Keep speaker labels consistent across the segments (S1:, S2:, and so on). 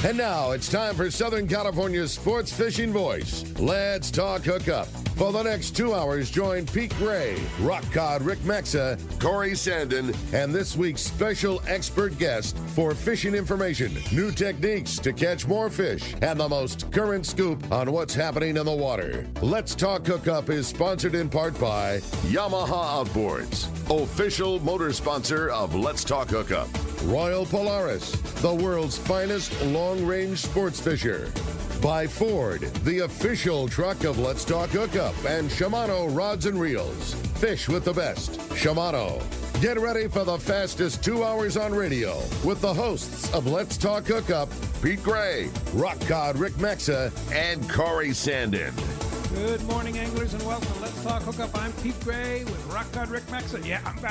S1: And now it's time for Southern California's sports fishing voice. Let's talk hookup. For the next 2 hours, join Pete Gray, Rock Cod Rick Maxa, Corey Sandin, and this week's special expert guest for fishing information, new techniques to catch more fish, and the most current scoop on what's happening in the water. Let's Talk Hookup is sponsored in part by Yamaha Outboards, official motor sponsor of Let's Talk Hookup. Royal Polaris, the world's finest long-range sports fisher. By Ford, the official truck of Let's Talk Hookup, and Shimano Rods and Reels. Fish with the best. Shimano. Get ready for the fastest 2 hours on radio with the hosts of Let's Talk Hookup, Pete Gray, Rock Cod Rick Maxa, and Corey Sandin.
S2: Good morning, anglers, and welcome to Let's Talk Hookup. I'm Pete Gray with Rock God Rick Maxa. Yeah, I'm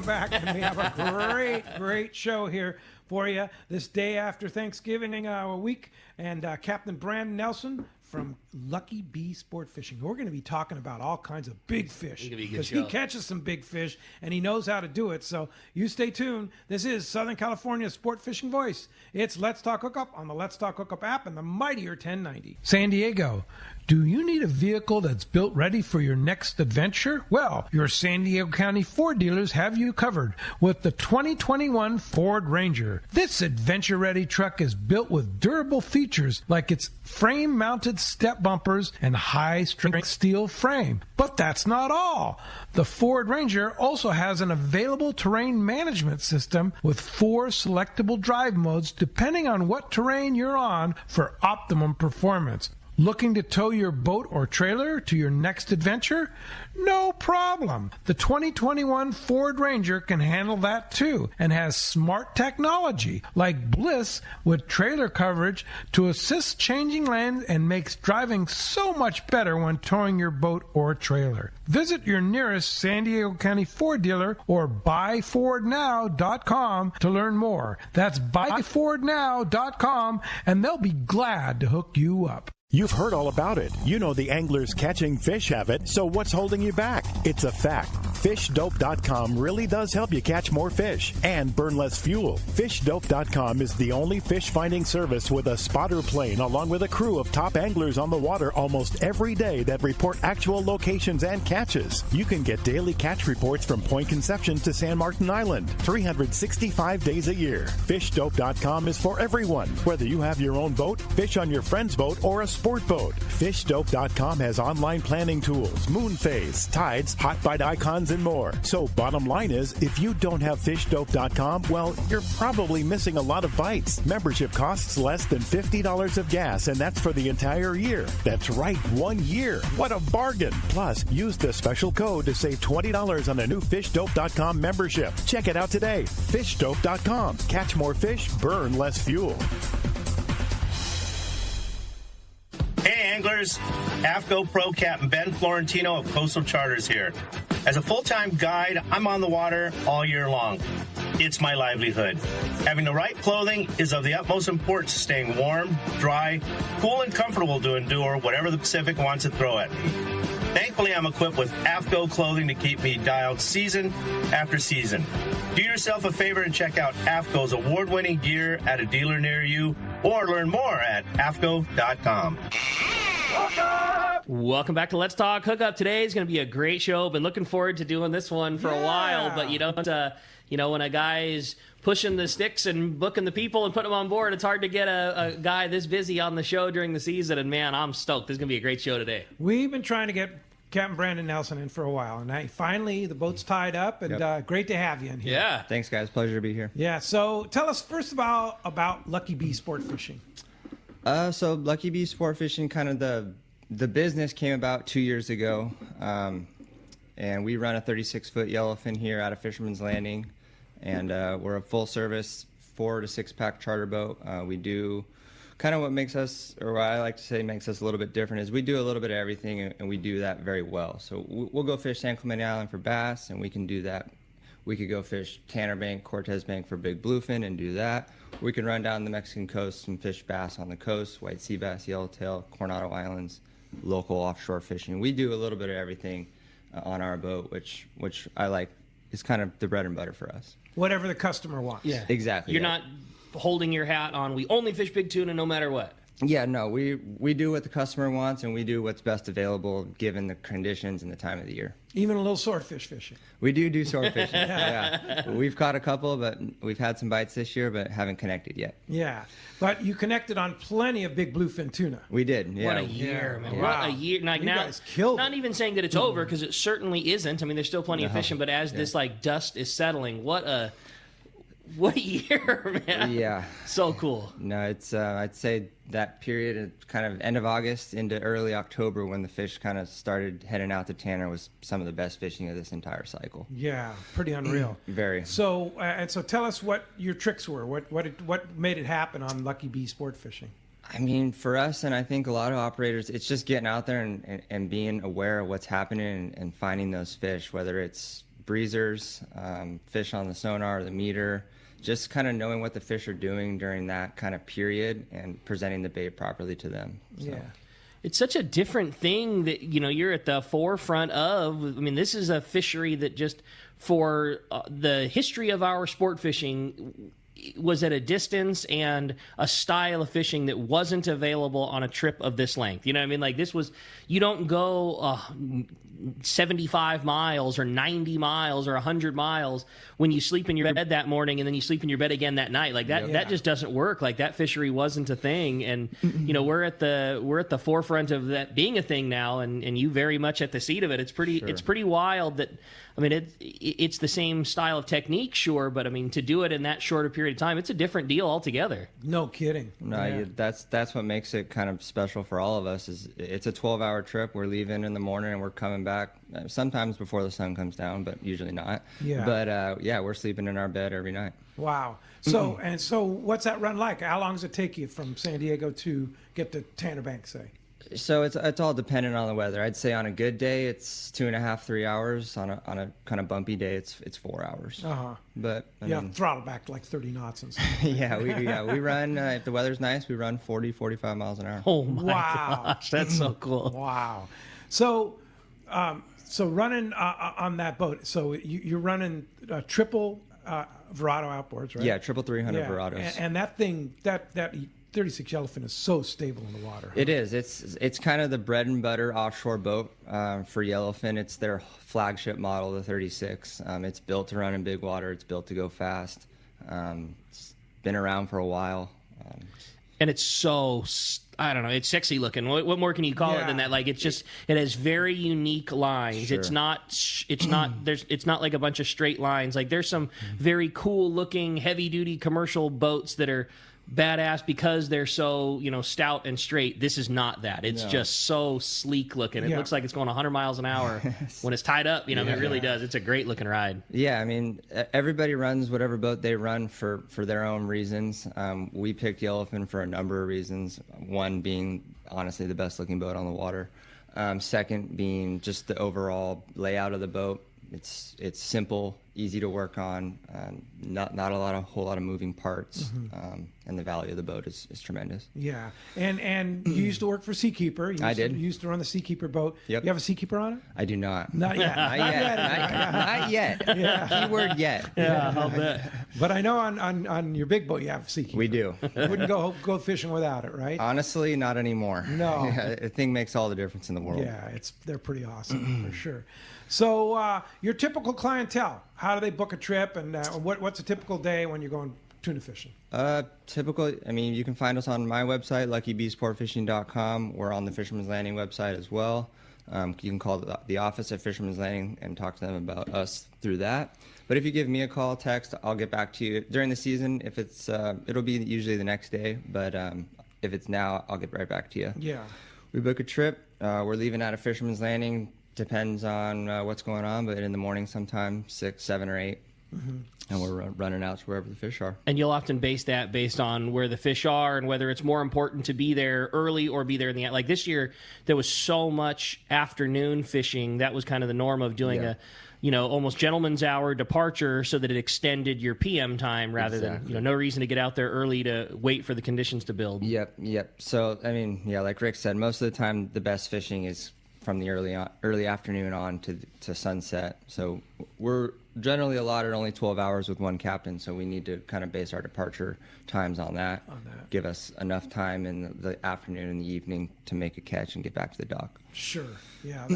S2: back, and we have a great show here for you this day after Thanksgiving week. And Captain Brandon Nelson from Lucky Bee Sport Fishing. We're going to be talking about all kinds of big fish because he catches some big fish and he knows how to do it. So you stay tuned. This is Southern California's sport fishing voice. It's Let's Talk Hookup on the Let's Talk Hookup app and the mightier 1090. San Diego. Do you need a vehicle that's built ready for your next adventure? Well, your San Diego County Ford dealers have you covered with the 2021 Ford Ranger. This adventure-ready truck is built with durable features like its frame-mounted step bumpers and high-strength steel frame. But that's not all. The Ford Ranger also has an available terrain management system with 4 selectable drive modes depending on what terrain you're on for optimum performance. Looking to tow your boat or trailer to your next adventure? No problem. The 2021 Ford Ranger can handle that too and has smart technology like Bliss with trailer coverage to assist changing lanes and makes driving so much better when towing your boat or trailer. Visit your nearest San Diego County Ford dealer or buyfordnow.com to learn more. That's buyfordnow.com and they'll be glad to hook you up.
S3: You've heard all about it. You know the anglers catching fish have it, so what's holding you back? It's a fact. FishDope.com really does help you catch more fish and burn less fuel. FishDope.com is the only fish finding service with a spotter plane along with a crew of top anglers on the water almost every day that report actual locations and catches. You can get daily catch reports from Point Conception to San Martin Island, 365 days a year. FishDope.com is for everyone, whether you have your own boat, fish on your friend's boat, or a sport boat. FishDope.com has online planning tools, moon phase, tides, hot bite icons, and more. So bottom line is, if you don't have FishDope.com, well, you're probably missing a lot of bites. Membership costs less than $50 of gas, and that's for the entire year. That's right, 1 year. What a bargain. Plus, use the special code to save $20 on a new FishDope.com membership. Check it out today. FishDope.com. Catch more fish, burn less fuel.
S4: Hey anglers, AFCO Pro Captain Ben Florentino of Coastal Charters here. As a full-time guide, I'm on the water all year long. It's my livelihood. Having the right clothing is of the utmost importance to staying warm, dry, cool, and comfortable to endure whatever the Pacific wants to throw at me. Thankfully, I'm equipped with AFCO clothing to keep me dialed season after season. Do yourself a favor and check out AFCO's award-winning gear at a dealer near you, or learn more at AFCO.com.
S5: Welcome back to Let's Talk Hookup. Today is going to be a great show. Been looking forward to doing this one for a while, but you don't, when a guy is pushing the sticks and booking the people and putting them on board, it's hard to get a guy this busy on the show during the season. And man, I'm stoked. This is going to be a great show today.
S2: We've been trying to get Captain Brandon Nelson in for a while, and finally the boat's tied up, and great to have you in here.
S5: Yeah.
S6: Thanks, guys. Pleasure to be here.
S2: Yeah, so tell us first about Lucky Bee Sport Fishing.
S6: So Lucky Bee Sport Fishing, kind of the business came about 2 years ago, and we run a 36-foot yellowfin here out of Fisherman's Landing, and we're a full-service 4 to 6 pack charter boat. We do kind of what makes us, or what I like to say makes us a little bit different, is we do a little bit of everything, and we do that very well. So we'll go fish San Clemente Island for bass, and we can do that. We could go fish Tanner Bank, Cortez Bank for big bluefin and do that. We can run down the Mexican coast and fish bass on the coast, white sea bass, yellowtail, Coronado Islands, local offshore fishing. We do a little bit of everything on our boat, which I like is kind of the bread and butter for us.
S2: Whatever the customer wants.
S6: Yeah, exactly.
S5: You're not holding your hat on, we only fish big tuna no matter what.
S6: Yeah, no, we do what the customer wants, and we do what's best available given the conditions and the time of the year.
S2: Even a little swordfish fishing.
S6: We do sword fishing. Yeah, we've caught a couple, but we've had some bites this year, but haven't connected yet.
S2: Yeah, but you connected on plenty of big bluefin tuna.
S6: We did. Yeah.
S5: What a year, man!
S2: Wow.
S5: What a year! Like
S2: You
S5: now,
S2: guys killed
S5: not
S2: it.
S5: even saying that it's over, because it certainly isn't. I mean, there's still plenty of fishing, but as this like dust is settling, what a year, man!
S6: Yeah.
S5: So cool.
S6: No, it's I'd say that period, kind of end of August into early October, when the fish kind of started heading out to Tanner, was some of the best fishing of this entire cycle.
S2: Yeah, pretty unreal.
S6: Very.
S2: So so tell us what your tricks were. What made it happen on Lucky Bee Sport Fishing?
S6: I mean, for us, and I think a lot of operators, it's just getting out there and being aware of what's happening and finding those fish, whether it's breezers, fish on the sonar or the meter, just kind of knowing what the fish are doing during that kind of period and presenting the bait properly to them. So.
S2: Yeah.
S5: It's such a different thing that, you're at the forefront of. I mean, this is a fishery that just for the history of our sport fishing was at a distance and a style of fishing that wasn't available on a trip of this length. You know what I mean? Like, this was, you don't go 75 miles or 90 miles or 100 miles when you sleep in your bed that morning and then you sleep in your bed again that night. Like that just doesn't work. Like, that fishery wasn't a thing. And we're at the forefront of that being a thing now, and you very much at the seat of it. It's pretty wild that, I mean, it's the same style of technique, sure, but I mean, to do it in that shorter period of time, it's a different deal altogether.
S2: No kidding.
S6: No, that's what makes it kind of special for all of us. Is it's a 12-hour trip. We're leaving in the morning and we're coming back sometimes before the sun comes down, but usually not.
S2: Yeah.
S6: But we're sleeping in our bed every night.
S2: Wow. So what's that run like? How long does it take you from San Diego to get to Tanner Bank, say?
S6: So it's all dependent on the weather. I'd say on a good day it's 2.5, 3 hours. On a kind of bumpy day it's 4 hours. But I mean,
S2: throttle back to like 30 knots and stuff.
S6: we run if the weather's nice, we run 40, 45 miles an hour.
S5: Oh my gosh, that's so cool.
S2: Wow. So running on that boat. So you're running triple Verado outboards, right?
S6: Yeah, triple 300 Verados.
S2: And that thing that 36 Yellowfin is so stable in the water. Huh?
S6: It is. It's kind of the bread and butter offshore boat for Yellowfin. It's their flagship model, the 36. It's built to run in big water. It's built to go fast. It's been around for a while.
S5: And it's so, I don't know, it's sexy looking. What more can you call it than that? Like, it has very unique lines.
S6: Sure.
S5: It's not like a bunch of straight lines. Like, there's some very cool looking heavy duty commercial boats that are badass because they're so stout and straight. This is not that. It's just so sleek looking. It looks like it's going 100 miles an hour when it's tied up. It really does. It's a great looking ride.
S6: Yeah, I mean, everybody runs whatever boat they run for their own reasons. We picked Yellowfin for a number of reasons. One being honestly the best looking boat on the water. Second being just the overall layout of the boat. It's simple, easy to work on, not a whole lot of moving parts, and the value of the boat is tremendous.
S2: Yeah, and you used to work for Seakeeper.
S6: I did.
S2: You used to run the Seakeeper boat.
S6: Yep.
S2: You have a Seakeeper on it?
S6: I do not.
S2: Not yet.
S6: Not yet.
S2: Yeah.
S6: Keyword yet.
S5: Yeah, I'll bet.
S2: But I know on your big boat you have Seakeeper.
S6: We do.
S2: You wouldn't go fishing without it, right?
S6: Honestly, not anymore.
S2: No.
S6: Yeah, the thing makes all the difference in the world.
S2: Yeah, they're pretty awesome for sure. So your typical clientele, how do they book a trip, and what's a typical day when you're going tuna fishing?
S6: Typical, I mean, you can find us on my website, luckybeesportfishing.com. We're on the Fisherman's Landing website as well. You can call the office at Fisherman's Landing and talk to them about us through that. But if you give me a call, text, I'll get back to you during the season. If it's, it'll be usually the next day, but if it's now, I'll get right back to you.
S2: Yeah.
S6: We book a trip. We're leaving out of Fisherman's Landing. Depends on what's going on, but in the morning sometime 6, 7, or 8, and we're running out to wherever the fish are.
S5: And you'll often base that based on where the fish are and whether it's more important to be there early or be there in the like this year. There was so much afternoon fishing. That was kind of the norm of doing a almost gentleman's hour departure so that it extended your PM time rather than no reason to get out there early to wait for the conditions to build.
S6: Yep. So I mean, like Rick said, most of the time the best fishing is from the early afternoon on to sunset. So we're generally allotted only 12 hours with one captain, so we need to kind of base our departure times on that. Give us enough time in the afternoon and the evening to make a catch and get back to the dock.
S2: Sure. Yeah,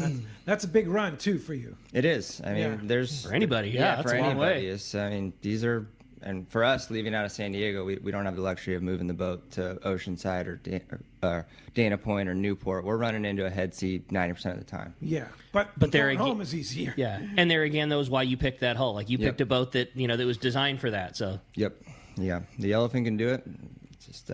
S2: that's a big run too for you.
S6: It is. I mean, there's
S5: for anybody. Yeah, that's
S6: for
S5: a long
S6: anybody.
S5: way.
S6: I mean, these are. And for us, leaving out of San Diego, we don't have the luxury of moving the boat to Oceanside or Dana Point or Newport. We're running into a head sea 90% of the time.
S2: Yeah, but
S5: there
S2: home is easier.
S5: Yeah, and there again, that was why you picked that hull. Like you picked a boat that that was designed for that. So.
S6: Yep. Yeah, the Yellowfin can do it. Just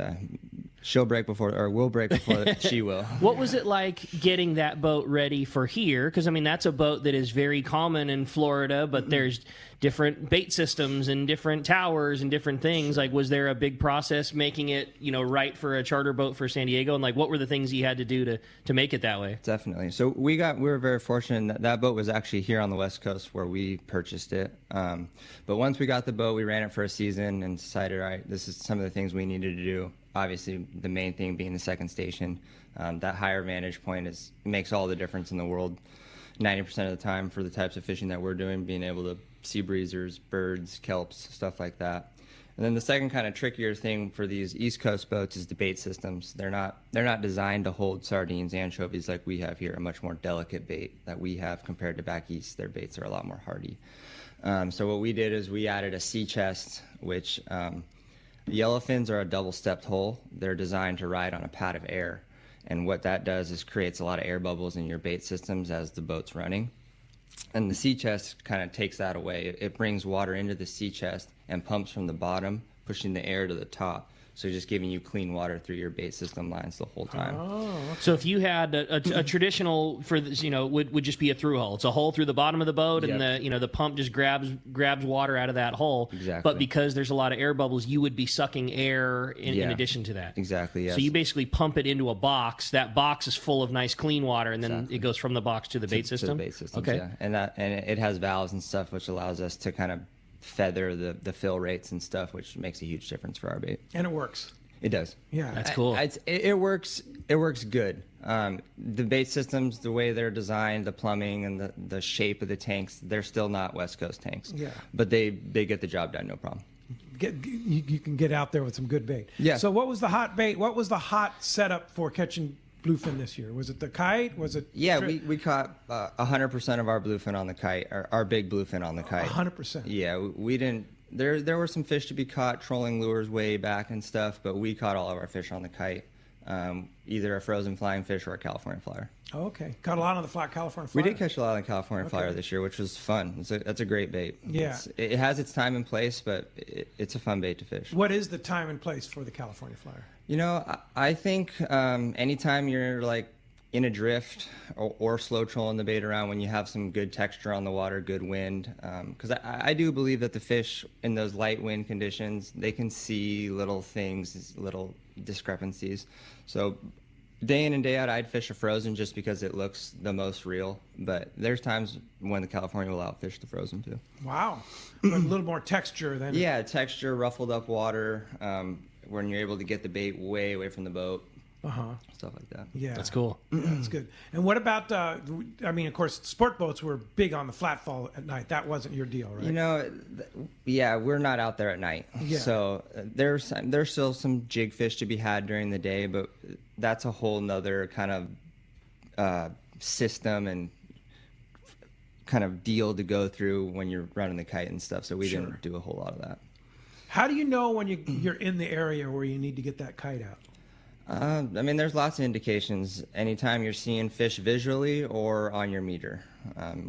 S6: she'll break before, or will break before she will.
S5: What was it like getting that boat ready for here? Because I mean, that's a boat that is very common in Florida, but there's different bait systems and different towers and different things. Like, was there a big process making it, right for a charter boat for San Diego? And like, what were the things you had to do to make it that way?
S6: Definitely. So we were very fortunate that boat was actually here on the West Coast where we purchased it. But once we got the boat, we ran it for a season and decided, all right, this is some of the things we needed to do. Obviously, the main thing being the second station. That higher vantage point makes all the difference in the world 90% of the time for the types of fishing that we're doing, being able to see breezers, birds, kelps, stuff like that. And then the second kind of trickier thing for these East Coast boats is the bait systems. They're not designed to hold sardines, anchovies like we have here, a much more delicate bait that we have compared to back east. Their baits are a lot more hardy. So what we did is we added a sea chest, which the yellowfins are a double-stepped hull. They're designed to ride on a pad of air. And what that does is creates a lot of air bubbles in your bait systems as the boat's running. And the sea chest kind of takes that away. It brings water into the sea chest and pumps from the bottom, pushing the air to the top. So just giving you clean water through your bait system lines the whole time.
S2: Oh.
S5: So if you had a traditional for this, would just be a through hull. It's a hole through the bottom of the boat, and the pump just grabs water out of that hole.
S6: Exactly.
S5: But because there's a lot of air bubbles, you would be sucking air in addition to that.
S6: Exactly. Yes.
S5: So you basically pump it into a box. That box is full of nice clean water, and then it goes from the box to the bait system.
S6: To the bait system.
S5: Okay.
S6: Yeah. And it has valves and stuff, which allows us to kind of feather the fill rates and stuff, which makes a huge difference for our bait.
S2: And it works.
S6: It does.
S2: Yeah,
S5: that's cool.
S6: It works. It works good. The bait systems, the way they're designed, the plumbing and the shape of the tanks, they're still not West Coast tanks.
S2: Yeah,
S6: but they get the job done, no problem.
S2: You can get out there with some good bait.
S6: Yeah.
S2: So what was the hot bait? What was the hot setup for catching bluefin this year? Was it the kite? Was it?
S6: Yeah, we caught 100% of our bluefin on the kite, our big bluefin on the kite.
S2: 100%.
S6: Yeah, we didn't. There were some fish to be caught, trolling lures way back and stuff, but we caught all of our fish on the kite, either a frozen flying fish or a California flyer.
S2: Oh, okay. Caught a lot on the California flyer.
S6: We did catch a lot on the California flyer this year, which was fun. That's a great bait.
S2: Yeah.
S6: It has its time and place, but it's a fun bait to fish.
S2: What is the time and place for the California flyer?
S6: I think anytime you're like in a drift or slow trolling the bait around when you have some good texture on the water, good wind, because I do believe that the fish in those light wind conditions, they can see little things, little discrepancies. So day in and day out, I'd fish a frozen just because it looks the most real, but there's times when the California will outfish the frozen too.
S2: Wow. But a little more texture than...
S6: Yeah, texture, ruffled up water, when you're able to get the bait way away from the boat. Stuff like that.
S2: Yeah,
S5: that's cool.
S2: Yeah, that's good. And what about? Of course, sport boats were big on the flatfall at night. That wasn't your deal, right?
S6: Yeah, we're not out there at night.
S2: Yeah.
S6: So there's still some jig fish to be had during the day, but that's a whole nother kind of system and kind of deal to go through when you're running the kite and stuff. So we didn't do a whole lot of that.
S2: How do you know when you're in the area where you need to get that kite out?
S6: There's lots of indications. Anytime you're seeing fish visually or on your meter,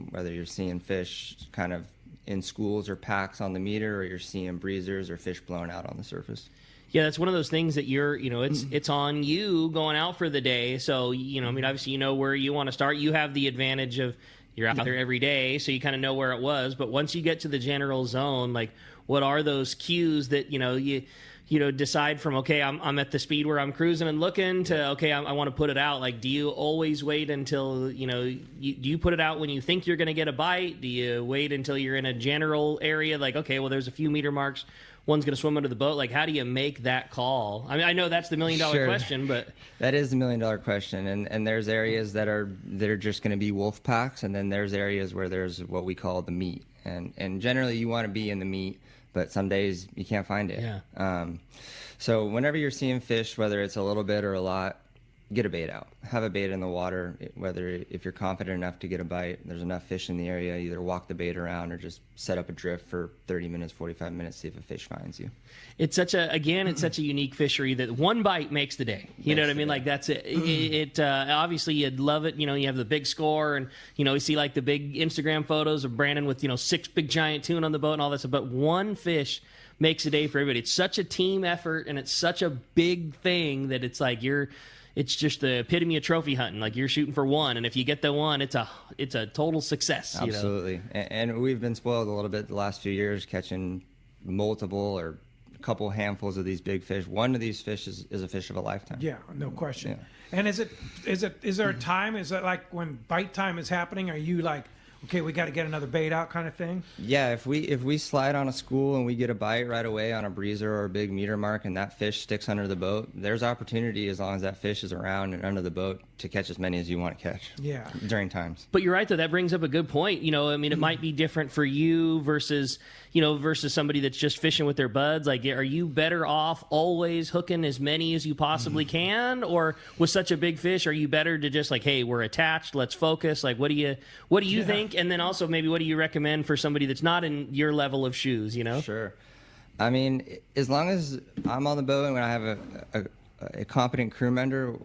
S6: whether you're seeing fish kind of in schools or packs on the meter, or you're seeing breezers or fish blown out on the surface.
S5: Yeah, that's one of those things that it's on you going out for the day. So, obviously you know where you want to start. You have the advantage of you're out there every day, so you kind of know where it was. But once you get to the general zone, like what are those cues that, you decide from, okay, I'm at the speed where I'm cruising and looking to, okay, I want to put it out. Like, do you always wait until, do you put it out when you think you're going to get a bite? Do you wait until you're in a general area? Like, okay, well, there's a few meter marks one's going to swim under the boat. Like, how do you make that call? I mean, I know that's the $1 million question, but
S6: that is the $1 million question. And there's areas that are just going to be wolf packs, and then there's areas where there's what we call the meat. And generally you want to be in the meat, but some days you can't find it.
S5: Yeah.
S6: So whenever you're seeing fish, whether it's a little bit or a lot, get a bait out. Have a bait in the water, whether if you're confident enough to get a bite, there's enough fish in the area, either walk the bait around or just set up a drift for 30 minutes, 45 minutes, see if a fish finds you.
S5: It's such a unique fishery that one bite makes the day. You know what I mean? Like, that's it. Obviously you'd love it. You know, you have the big score, and, you know, you see like the big Instagram photos of Brandon with, you know, 6 big giant tuna on the boat and all that stuff. But one fish makes a day for everybody. It's such a team effort, and it's such a big thing that it's like it's just the epitome of trophy hunting. Like, you're shooting for one, and if you get the one, it's a total success.
S6: Absolutely.
S5: You know?
S6: And we've been spoiled a little bit the last few years, catching multiple or a couple handfuls of these big fish. One of these fish is a fish of a lifetime.
S2: Yeah, no question.
S6: Yeah.
S2: And is there a time? Is it like when bite time is happening? Are you like, okay, we got to get another bait out kind of thing?
S6: Yeah, if we slide on a school and we get a bite right away on a breezer or a big meter mark, and that fish sticks under the boat, there's opportunity as long as that fish is around and under the boat to catch as many as you want to catch.
S2: Yeah.
S6: During times.
S5: But you're right, though. That brings up a good point. You know, I mean, it might be different for you versus somebody that's just fishing with their buds. Like, are you better off always hooking as many as you possibly can, or with such a big fish, are you better to just like, hey, we're attached, let's focus? Like, what do you think? And then also maybe what do you recommend for somebody that's not in your level of shoes? You know?
S6: Sure. I mean, as long as I'm on the boat and when I have a competent crew member,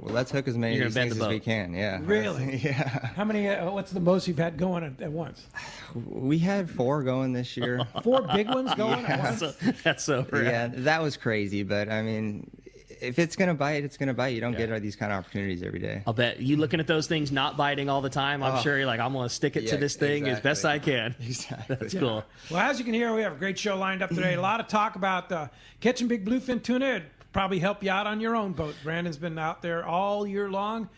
S6: well, let's hook as many of these things as we can. Yeah.
S2: Really?
S6: Yeah.
S2: How many? What's the most you've had going at once?
S6: We had 4 going this year.
S2: 4 big ones going at once?
S5: That's so rad.
S6: Yeah, that was crazy. But I mean, if it's gonna bite, it's gonna bite. You don't get these kind of opportunities every day.
S5: I'll bet you looking at those things not biting all the time. I'm sure you're like, I'm gonna stick it to this thing as best I can.
S6: Exactly.
S5: That's cool.
S2: Well, as you can hear, we have a great show lined up today. A lot of talk about catching big bluefin tuna. It'd probably help you out on your own boat. Brandon's been out there all year long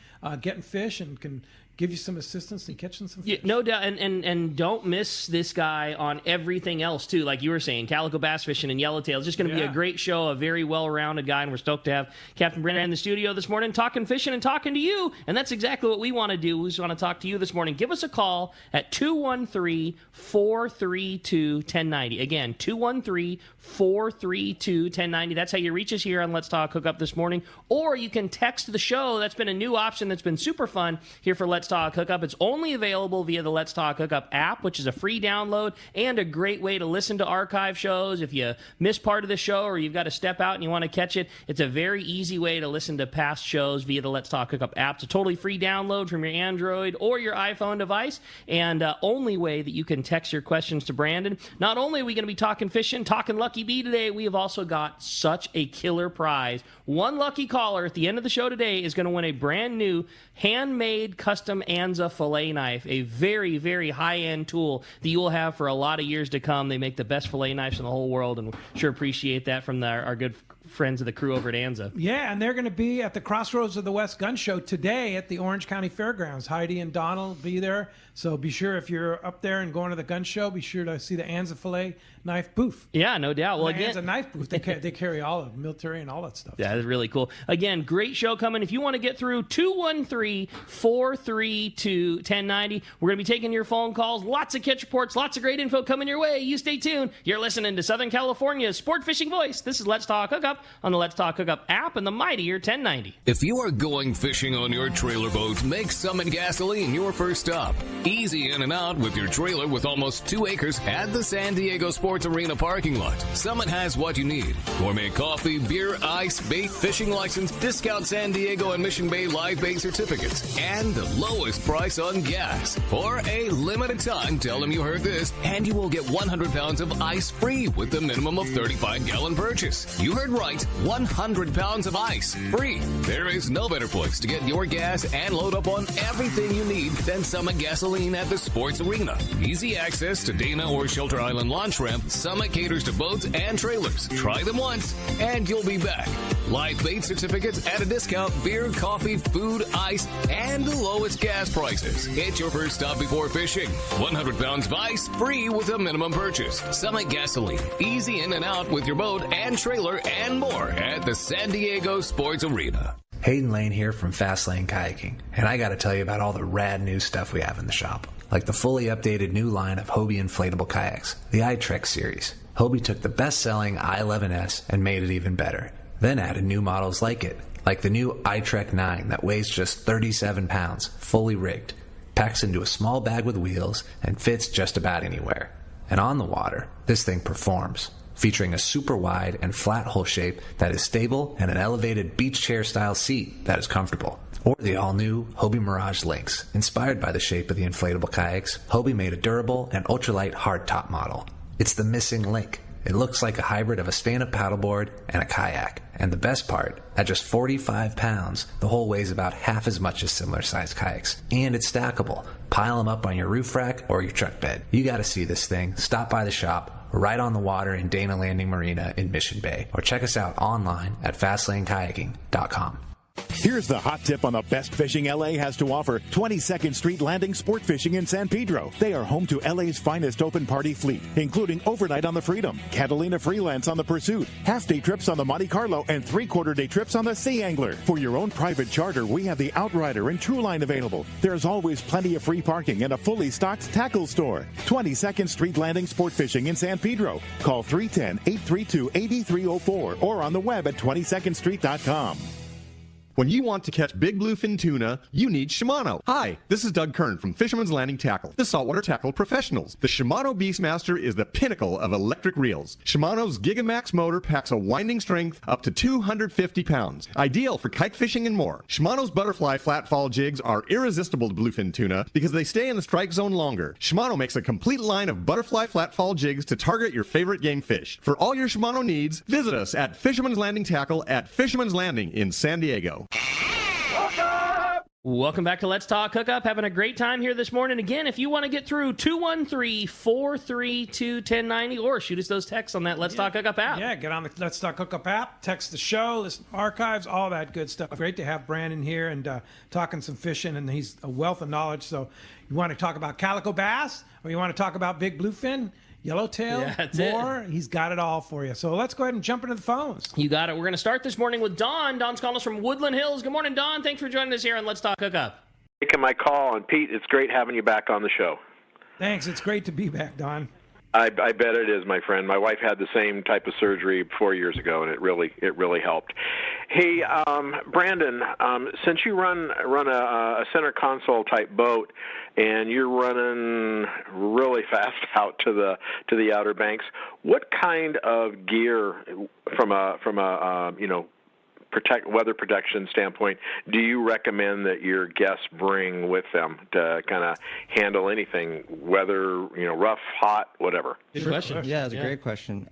S2: getting fish and can give you some assistance in catching some fish.
S5: Yeah, no doubt, and don't miss this guy on everything else too. Like you were saying, calico bass fishing and yellowtail. It's just going to be a great show. A very well-rounded guy, and we're stoked to have Captain Brandon in the studio this morning, talking fishing and talking to you. And that's exactly what we want to do. We just want to talk to you this morning. Give us a call at 213-432-1090. Again, 213-432-1090. That's how you reach us here on Let's Talk Hookup this morning. Or you can text the show. That's been a new option that's been super fun here for Let's Talk Hookup. It's only available via the Let's Talk Hookup app, which is a free download and a great way to listen to archive shows. If you miss part of the show or you've got to step out and you want to catch it, it's a very easy way to listen to past shows via the Let's Talk Hookup app. It's a totally free download from your Android or your iPhone device, and only way that you can text your questions to Brandon. Not only are we going to be talking fishing, talking Lucky Bee today, we have also got such a killer prize. One lucky caller at the end of the show today is going to win a brand new handmade custom Anza fillet knife, a very, very high-end tool that you will have for a lot of years to come. They make the best fillet knives in the whole world, and we sure appreciate that from our good friends of the crew over at Anza.
S2: Yeah, and they're going to be at the Crossroads of the West Gun Show today at the Orange County Fairgrounds. Heidi and Donald will be there, so be sure if you're up there and going to the gun show, be sure to see the Anza fillet knife booth.
S5: Yeah, no doubt. Well,
S2: again, Anza knife booth. They carry all of military and all that stuff.
S5: Yeah, that's really cool. Again, great show coming. If you want to get through, 213-432-1090. We're going to be taking your phone calls. Lots of catch reports, lots of great info coming your way. You stay tuned. You're listening to Southern California's sport fishing voice. This is Let's Talk Hookup on the Let's Talk Hookup app and the mightier 1090.
S7: If you are going fishing on your trailer boat, make Summit Gasoline your first stop. Easy in and out with your trailer with almost 2 acres at the San Diego Sports Arena parking lot. Summit has what you need. Gourmet coffee, beer, ice, bait, fishing license, discount San Diego and Mission Bay live bait certificates, and the lowest price on gas. For a limited time, tell them you heard this, and you will get 100 pounds of ice free with the minimum of 35-gallon purchase. You heard right, 100 pounds of ice free. There is no better place to get your gas and load up on everything you need than Summit Gasoline at the Sports Arena. Easy access to Dana or Shelter Island launch ramp. Summit caters to boats and trailers. Try them once, and you'll be back. live bait certificates at a discount, beer, coffee, food, ice, and the lowest gas prices. It's your first stop before fishing. 100 pounds of ice free with a minimum purchase. Summit Gasoline, easy in and out with your boat and trailer and more at the San Diego Sports Arena.
S8: Hayden Lane here from Fast Lane Kayaking, and I got to tell you about all the rad new stuff we have in the shop, like the fully updated new line of Hobie inflatable kayaks, the iTrek series. Hobie took the best-selling i11S and made it even better, then added new models like it, like the new iTrek 9 that weighs just 37 pounds, fully rigged, packs into a small bag with wheels, and fits just about anywhere. And on the water, this thing performs, featuring a super wide and flat hull shape that is stable and an elevated beach chair style seat that is comfortable. Or the all-new Hobie Mirage Lynx. Inspired by the shape of the inflatable kayaks, Hobie made a durable and ultralight hardtop model. It's the missing link. It looks like a hybrid of a stand-up paddleboard and a kayak. And the best part, at just 45 pounds, the hull weighs about half as much as similar-sized kayaks. And it's stackable. Pile them up on your roof rack or your truck bed. You gotta see this thing. Stop by the shop, right on the water in Dana Landing Marina in Mission Bay, or check us out online at fastlanekayaking.com.
S3: Here's the hot tip on the best fishing LA has to offer. 22nd Street Landing Sport Fishing in San Pedro. They are home to LA's finest open party fleet, including overnight on the Freedom, Catalina Freelance on the Pursuit, half-day trips on the Monte Carlo, and three-quarter-day trips on the Sea Angler. For your own private charter, we have the Outrider and True Line available. There's always plenty of free parking and a fully stocked tackle store. 22nd Street Landing Sport Fishing in San Pedro. Call 310-832-8304 or on the web at 22ndstreet.com.
S9: When you want to catch big bluefin tuna, you need Shimano. Hi, this is Doug Kern from Fisherman's Landing Tackle, the saltwater tackle professionals. The Shimano Beastmaster is the pinnacle of electric reels. Shimano's Gigamax motor packs a winding strength up to 250 pounds, ideal for kite fishing and more. Shimano's butterfly flat-fall jigs are irresistible to bluefin tuna because they stay in the strike zone longer. Shimano makes a complete line of butterfly flat-fall jigs to target your favorite game fish. For all your Shimano needs, visit us at Fisherman's Landing Tackle at Fisherman's Landing in San Diego.
S5: Welcome back to Let's Talk Hookup. Having a great time here this morning. Again, if you want to get through 213-432-1090 or shoot us those texts on that Let's Talk Hookup app.
S2: Yeah, get on the Let's Talk Hookup app, text the show, listen to archives, all that good stuff. Great to have Brandon here and talking some fishing, and he's a wealth of knowledge. So you want to talk about calico bass or you want to talk about big bluefin? Yellowtail, more. He's got it all for you. So let's go ahead and jump into the phones.
S5: You got it. We're going to start this morning with Don. Don's calling us from Woodland Hills. Good morning, Don. Thanks for joining us here on Let's Talk Hookup.
S10: Taking my call, and Pete, it's great having you back on the show.
S2: Thanks. It's great to be back, Don.
S10: I bet it is, my friend. My wife had the same type of surgery 4 years ago, and it really helped. Hey, Brandon, since you run a center console type boat, and you're running really fast out to the Outer Banks, what kind of gear from a weather protection standpoint do you recommend that your guests bring with them to kind of handle anything, weather, rough, hot, whatever?
S6: Good question. Yeah, it's a great question.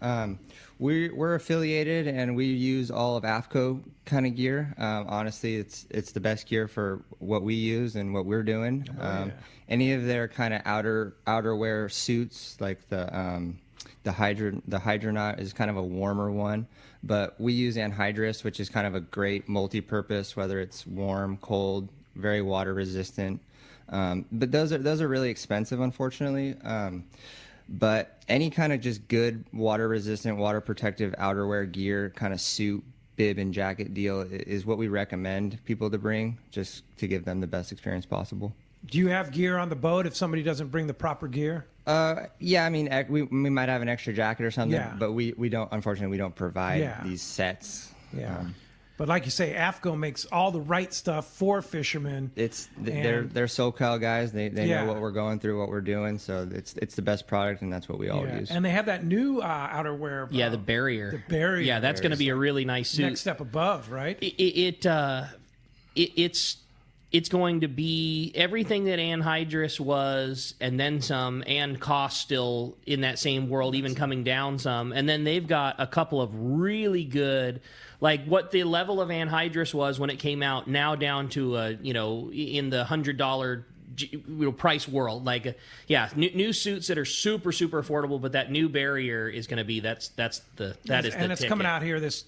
S6: We're affiliated and we use all of AFCO kind of gear. Honestly, it's the best gear for what we use and what we're doing. Any of their kind of outerwear suits, like the Hydronaut is kind of a warmer one, but we use anhydrous, which is kind of a great multi-purpose, whether it's warm, cold, very water resistant. But those are really expensive, unfortunately. But any kind of just good water resistant, water protective outerwear gear, kind of suit, bib, and jacket deal is what we recommend people to bring, just to give them the best experience possible.
S2: Do you have gear on the boat if somebody doesn't bring the proper gear?
S6: Yeah, I mean, we might have an extra jacket or something, but we don't, unfortunately, we don't provide these sets.
S2: Yeah. But like you say, AFCO makes all the right stuff for fishermen.
S6: They're SoCal guys. They know what we're going through, what we're doing. So it's the best product, and that's what we all use.
S2: And they have that new outerwear.
S5: The barrier.
S2: The barrier.
S5: Yeah, that's going to be a really nice suit.
S2: Next step above, right?
S5: It's going to be everything that anhydrous was, and then some, and cost still in that same world, even coming down some. And then they've got a couple of really good, like what the level of anhydrous was when it came out, now down to in the $100 price world. Like, new suits that are super affordable, but that new barrier is going to be that is the
S2: and it's
S5: ticket.
S2: coming out here this.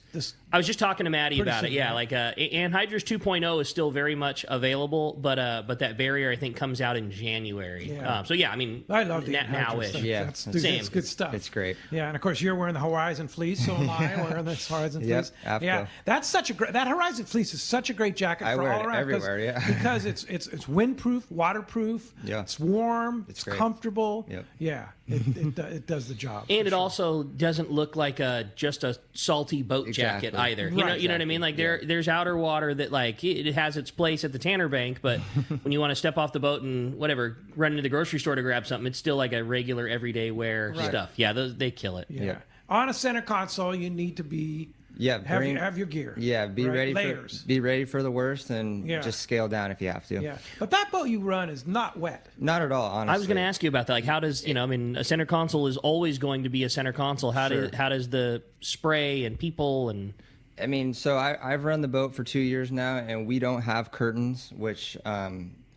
S5: I was just talking to Maddie about it.
S2: soon,
S5: Yeah,
S2: right?
S5: like Anhydrous 2.0 is still very much available, but that barrier I think comes out in January.
S2: Yeah.
S5: I mean,
S2: I love the
S5: now-ish.
S2: Anhydrous.
S6: Yeah.
S2: It's good stuff.
S6: It's great.
S2: Yeah, and of course you're wearing the Horizon fleece, so am I wearing this Horizon
S6: Yep,
S2: fleece.
S6: AFCO.
S2: Yeah, that's such a great. That Horizon fleece is such a great jacket
S6: I
S2: for
S6: wear
S2: all
S6: it
S2: around.
S6: everywhere, yeah.
S2: because it's windproof, waterproof.
S6: Yeah.
S2: It's warm. It's
S6: great.
S2: comfortable.
S6: Yep.
S2: Yeah, it does the job.
S5: And
S2: for
S5: it
S2: sure.
S5: also doesn't look like just a salty boat jacket
S6: Exactly.
S5: either.
S2: Right.
S5: You know what I mean? Like there's outer water that like it has its place at the Tanner Bank, but when you want to step off the boat and whatever, run into the grocery store to grab something, it's still like a regular everyday wear stuff. Yeah, they kill it.
S2: Yeah.
S6: Yeah.
S2: On a center console, you need to be.
S6: Yeah,
S2: Have your gear.
S6: Yeah, be
S2: right?
S6: ready
S2: Layers.
S6: be ready for the worst, and
S2: Yeah.
S6: just scale down if you have to.
S2: Yeah, but that boat you run is not wet.
S6: Not at all, honestly.
S5: I was going to ask you about that. Like, how does a center console is always going to be a center console. How does the spray and people and
S6: I mean, so I've run the boat for 2 years now, and we don't have curtains, which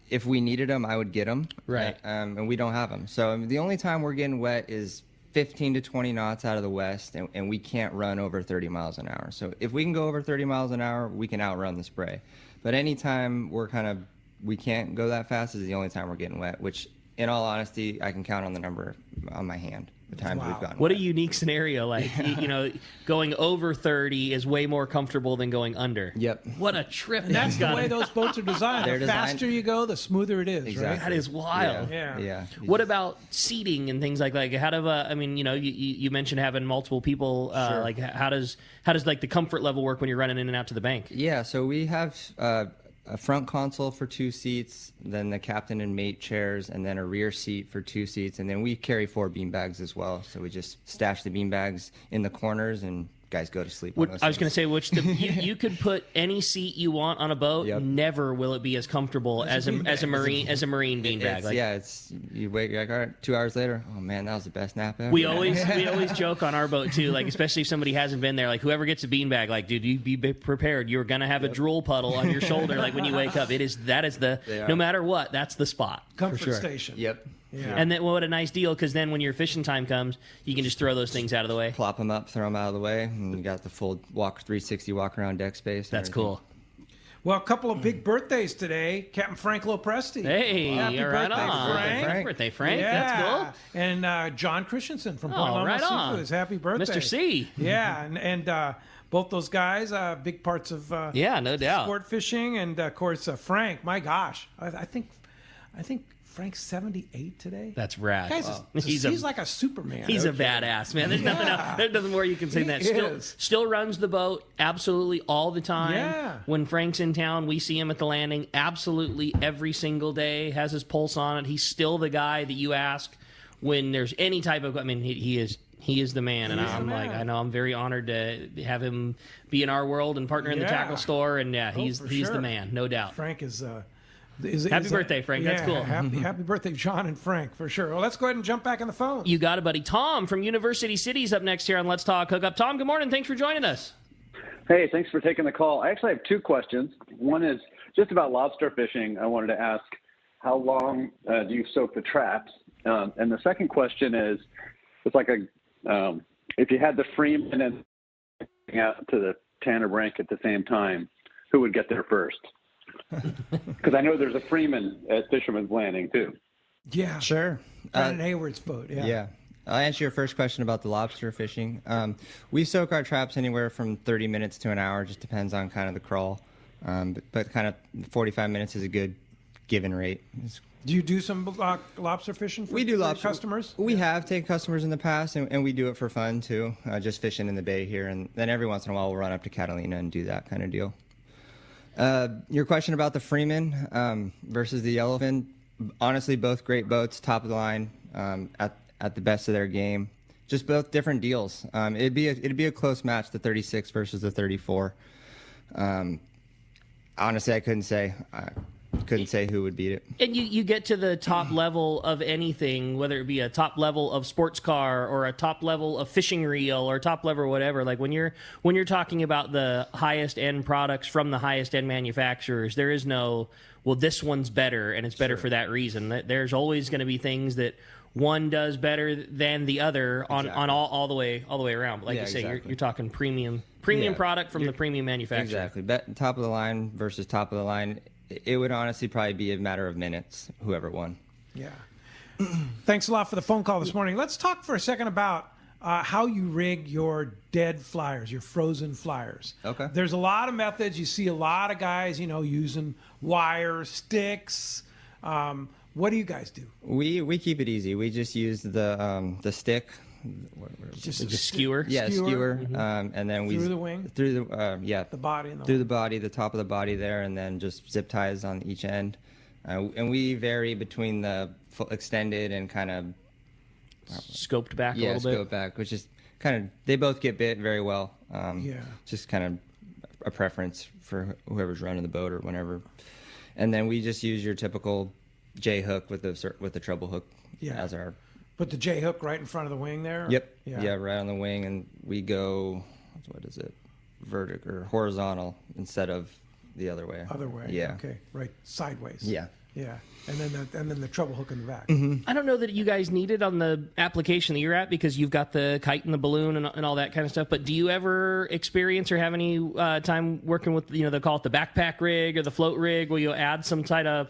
S6: if we needed them, I would get them.
S5: Right.
S6: And we don't have them. So the only time we're getting wet is 15 to 20 knots out of the west, and we can't run over 30 miles an hour. So if we can go over 30 miles an hour, we can outrun the spray. But anytime we can't go that fast is the only time we're getting wet, which in all honesty, I can count on the number on my hand. The times we've gotten
S5: what
S6: wet.
S5: a unique scenario. Like, going over 30 is way more comfortable than going under.
S6: Yep.
S5: What a trip.
S2: And that's the way those boats are designed.
S6: They're
S2: The faster you go, the smoother it is.
S6: Exactly.
S5: That is wild.
S2: Yeah.
S6: Yeah.
S5: What about seating and things like how do you mentioned having multiple people. Like how does like the comfort level work when you're running in and out to the bank?
S6: Yeah, so we have a front console for 2 seats, then the captain and mate chairs, and then a rear seat for 2 seats, and then we carry 4 bean bags as well. So we just stash the bean bags in the corners, and guys go to sleep.
S5: I was going to say, you could put any seat you want on a boat.
S6: Yep.
S5: Never will it be as comfortable as a marine beanbag.
S6: You wait. You're like, all right. 2 hours later, oh man, that was the best nap ever.
S5: We always joke on our boat too, like especially if somebody hasn't been there, like whoever gets a beanbag, like dude, you be prepared. You're gonna have a drool puddle on your shoulder, like when you wake up. No matter what, that's the spot.
S2: Comfort station.
S6: Yep.
S2: Yeah.
S5: And then what a nice deal, because then when your fishing time comes, you can just throw those things out of the way.
S6: Plop them up, throw them out of the way, and you got the full 360 walk around deck space.
S5: That's
S6: everything.
S5: cool.
S2: Well, a couple of big birthdays today. Captain Frank Lopresti.
S5: Hey,
S2: happy
S5: you're right
S2: birthday,
S5: on.
S2: Frank.
S5: Happy birthday, Frank.
S2: Yeah.
S5: That's cool.
S2: And John Christensen from
S5: Oh,
S2: Point Loma
S5: right on.
S2: Seafoods. Happy birthday.
S5: Mr. C.
S2: Yeah, and both those guys, big parts of
S5: Yeah, no doubt.
S2: sport fishing, and of course Frank. My gosh, I think Frank's 78 today.
S5: That's rad.
S2: Guys,
S5: Wow.
S2: he's like a Superman.
S5: He's a badass, man. There's nothing else, there's nothing more you can say than that. Still runs the boat absolutely all the time.
S2: Yeah.
S5: When Frank's in town, we see him at the landing absolutely every single day, has his pulse on it. He's still the guy that you ask when there's any type of, he is the man, and I'm very honored to have him be in our world and partner in the tackle store, and he's
S2: sure.
S5: the man, no doubt.
S2: Frank is
S5: Happy birthday, Frank. That's cool.
S2: Happy birthday, John and Frank, for sure. Well, let's go ahead and jump back on the phone.
S5: You got it, buddy. Tom from University City's up next here on Let's Talk Hookup. Tom, good morning. Thanks for joining us.
S11: Hey, thanks for taking the call. I actually have 2 questions. One is just about lobster fishing. I wanted to ask, how long do you soak the traps? And the second question is, it's like if you had the Freeman and out to the Tanner Brink at the same time, who would get there first? Because I know there's a Freeman at Fisherman's Landing too.
S2: Yeah,
S6: Sure.
S2: Brandon Hayward's boat. Yeah.
S6: I'll answer your first question about the lobster fishing. We soak our traps anywhere from 30 minutes to an hour. Just depends on kind of the crawl. But kind of 45 minutes is a good given rate.
S2: Do you do some lobster fishing for,
S6: We do
S2: for
S6: lobster
S2: customers?
S6: We have taken customers in the past, and we do it for fun too, just fishing in the bay here. And then every once in a while we'll run up to Catalina and do that kind of deal. Your question about the Freeman versus the Yellowfin, honestly, both great boats, top of the line, at the best of their game. Just both different deals. It'd be a close match, the 36 versus the 34. Honestly, I couldn't couldn't say who would beat it.
S5: And you get to the top level of anything, whether it be a top level of sports car or a top level of fishing reel or top level whatever. Like when you're talking about the highest end products from the highest end manufacturers, there is no, well, this one's better and it's better for that reason. There's always going to be things that one does better than the other on all the way around. But like you say, you're talking premium product from the premium manufacturer.
S6: Exactly. Top of the line versus top of the line. It would honestly probably be a matter of minutes, whoever won.
S2: Yeah. Thanks a lot for the phone call this morning. Let's talk for a second about how you rig your dead flyers, your frozen flyers.
S6: Okay.
S2: There's a lot of methods. You see a lot of guys, using wire, sticks. What do you guys do?
S6: We keep it easy. We just use the stick.
S5: Just a skewer.
S6: Yeah, skewer. And then we
S2: through the wing.
S6: Through the
S2: the body. And
S6: through the body, the top of the body there, and then just zip ties on each end. And we vary between the extended and kind of
S5: scoped back a little bit.
S6: Yeah, scoped back, which is kind of, they both get bit very well. Just kind of a preference for whoever's running the boat or whenever. And then we just use your typical J hook with the treble hook as our.
S2: Put the J hook right in front of the wing there.
S6: Yep. Yeah, right on the wing, and we go. What is it? Vertical or horizontal instead of the other way.
S2: Other way.
S6: Yeah.
S2: Okay. Right. Sideways.
S6: Yeah.
S2: Yeah. And then the treble hook in the back.
S6: Mm-hmm.
S5: I don't know that you guys need it on the application that you're at because you've got the kite and the balloon and all that kind of stuff. But do you ever experience or have any time working with, they call it the backpack rig or the float rig where you add some type of,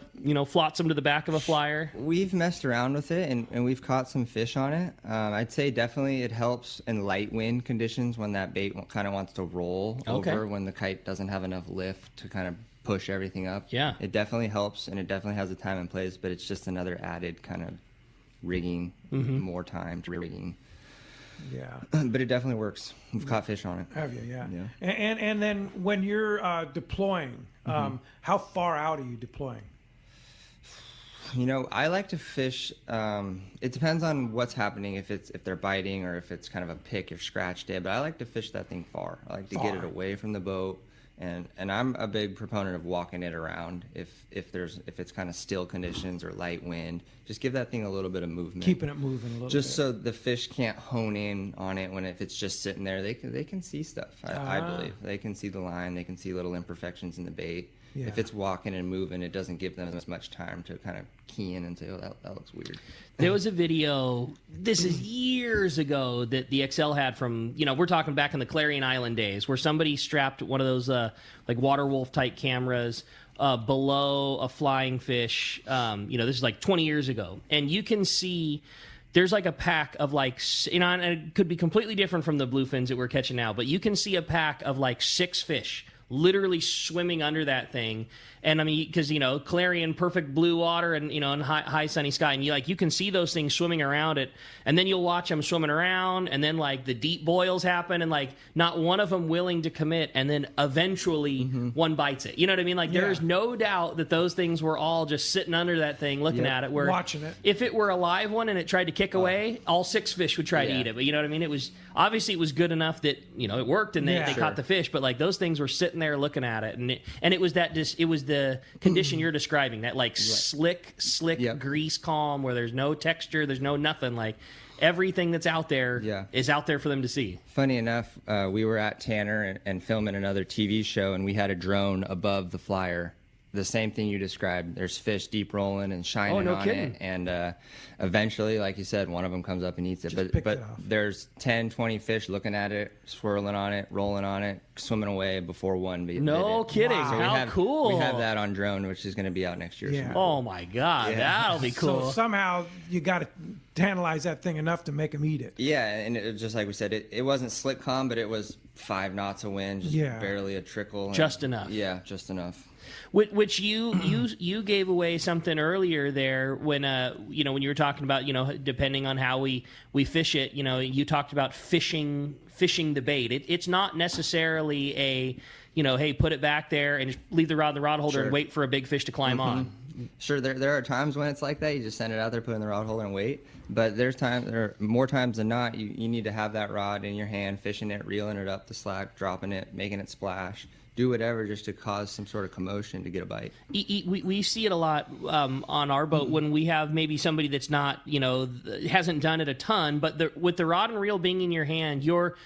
S5: flotsam to the back of a flyer?
S6: We've messed around with it and we've caught some fish on it. I'd say definitely it helps in light wind conditions when that bait kind of wants to roll over when the kite doesn't have enough lift to kind of push everything up.
S5: Yeah.
S6: It definitely helps, and it definitely has a time and place, but it's just another added kind of rigging, more time to rigging.
S2: Yeah.
S6: But it definitely works. We've caught fish on it.
S2: Have you? Yeah. And then when you're deploying, how far out are you deploying?
S6: I like to fish. It depends on what's happening, if they're biting or if it's kind of a pick or scratch day. But I like to fish that thing far. I like to get it away from the boat. And I'm a big proponent of walking it around if it's kind of still conditions or light wind. Just give that thing a little bit of movement.
S2: Keeping it moving a little bit.
S6: Just so the fish can't hone in on it if it's just sitting there. They can see stuff, I believe. They can see the line. They can see little imperfections in the bait. Yeah. If it's walking and moving, it doesn't give them as much time to kind of key in and say, oh, that looks weird.
S5: There was a video, this is years ago, that the XL had from, we're talking back in the Clarion Island days, where somebody strapped one of those like water wolf type cameras below a flying fish. This is like 20 years ago. And you can see there's like a pack of and it could be completely different from the bluefins that we're catching now, but you can see a pack of 6 fish literally swimming under that thing. And I mean, because Clarion, perfect blue water, and and high sunny sky, and you can see those things swimming around it, and then you'll watch them swimming around, and then the deep boils happen, and not one of them willing to commit, and then eventually one bites it. You know what I mean? There is no doubt that those things were all just sitting under that thing, looking at it,
S2: watching it.
S5: If it were a live one and it tried to kick away, all 6 fish would try to eat it. But you know what I mean? It was obviously good enough that it worked, and they caught the fish. But those things were sitting there looking at it, and it was the condition you're describing, that slick grease calm where there's no texture, there's no nothing. Everything that's out there is out there for them to see.
S6: Funny enough, we were at Tanner and filming another TV show, and we had a drone above the flyer. The same thing you described. There's fish deep rolling and shining on it. And eventually, like you said, one of them comes up and eats it. But there's 10, 20 fish looking at it, swirling on it, rolling on it, swimming away before one bit.
S5: No kidding.
S6: Wow. So
S5: how cool.
S6: We have that on drone, which is going to be out next year.
S2: Yeah.
S5: Oh, my God. That'll be cool.
S2: So somehow you got to tantalize that thing enough to make them eat it.
S6: Yeah, and it, just like we said, it wasn't slick calm, but it was 5 knots of wind, just barely a trickle.
S5: Just enough.
S6: Yeah, just enough.
S5: Which you gave away something earlier there when when you were talking about depending on how we fish it, you talked about fishing the bait. It's not necessarily a hey, put it back there and just leave the rod in the rod holder and wait for a big fish to climb on.
S6: Sure, there are times when it's like that. You just send it out there, put it in the rod holder, and wait. But there are more times than not. You need to have that rod in your hand, fishing it, reeling it up the slack, dropping it, making it splash. do whatever just to cause some sort of commotion to get a bite.
S5: We see it a lot on our boat when we have maybe somebody that's not, hasn't done it a ton, but with the rod and reel being in your hand, you're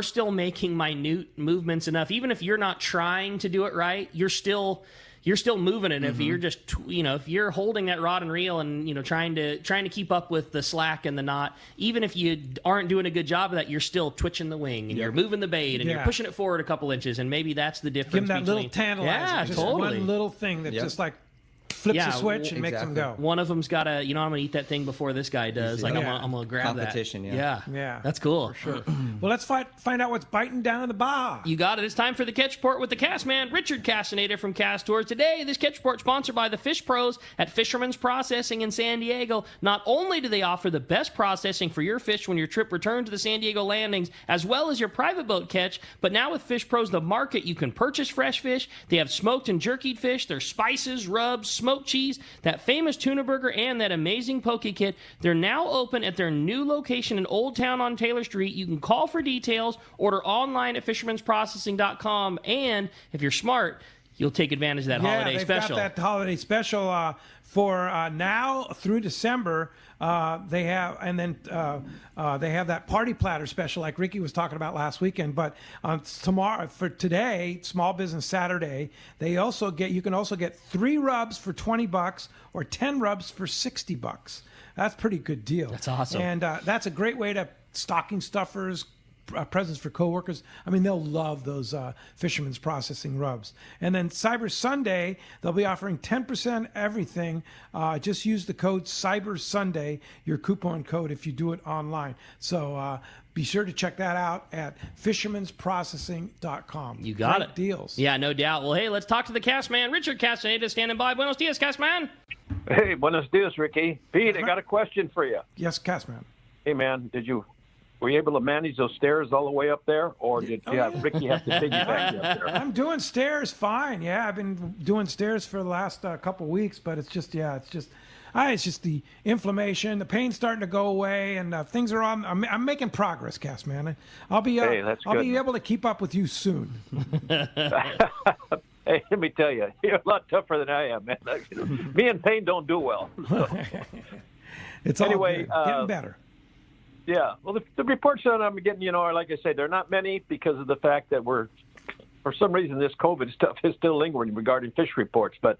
S5: still making minute movements enough. Even if you're not trying to do it right, you're still moving it. If you're just, if you're holding that rod and reel and, trying to keep up with the slack and the knot, even if you aren't doing a good job of that, you're still twitching the wing and you're moving the bait and you're pushing it forward a couple inches. And maybe that's the difference.
S2: Give them that little tantalizer.
S5: Yeah,
S2: just
S5: totally.
S2: one little thing that just like flips a switch and makes them go.
S5: One of them's got to, I'm going to eat that thing before this guy does. Like, I'm going to grab
S6: competition,
S5: that. Yeah. That's cool.
S2: For sure. Well, let's find out what's biting down in the bar.
S5: You got it. It's time for the Catch Report with the Cast Man, Richard Castaneda from Cast Tours. Today, this Catch Report sponsored by the Fish Pros at Fisherman's Processing in San Diego. Not only do they offer the best processing for your fish when your trip returns to the San Diego landings, as well as your private boat catch, but now with Fish Pros, the market, you can purchase fresh fish. They have smoked and jerkied fish, their spices, rubs, smoked cheese, that famous tuna burger, and that amazing poke kit. They're now open at their new location in Old Town on Taylor Street. You can call for details, order online at fishermansprocessing.com, and if you're smart, you'll take advantage of that holiday special.
S2: Got that holiday special for now through December. They have, and then they have that party platter special like Ricky was talking about last weekend. But tomorrow, for today, Small Business Saturday, you can also get 3 rubs for $20 or 10 rubs for $60. That's a pretty good deal.
S5: That's awesome.
S2: And that's a great way to stocking stuffers, presents for coworkers. I mean, they'll love those Fisherman's Processing rubs. And then Cyber Sunday, they'll be offering 10% everything. Just use the code Cyber Sunday, your coupon code, if you do it online. So be sure to check that out at fishermansprocessing.com.
S5: You got
S2: Great
S5: it.
S2: Deals.
S5: Yeah, no doubt. Well, hey, let's talk to the cast man, Richard Castaneda, standing by. Buenos dias, cast man.
S12: Hey, buenos dias, Ricky. Pete, I got a question for you.
S2: Yes, cast man.
S12: Hey, man, were you able to manage those stairs all the way up there, or did Ricky have to piggyback you up there?
S2: I'm doing stairs fine. Yeah, I've been doing stairs for the last couple weeks, but it's just the inflammation. The pain's starting to go away, and things are on. I'm making progress, cast man. I'll be able to keep up with you soon.
S12: Hey, let me tell you, you're a lot tougher than I am, man. Me and pain don't do well. So.
S2: It's anyway, all good. Getting better.
S12: Yeah, well, the reports that I'm getting, are, like I say, they're not many because of the fact that for some reason, this COVID stuff is still lingering regarding fish reports. But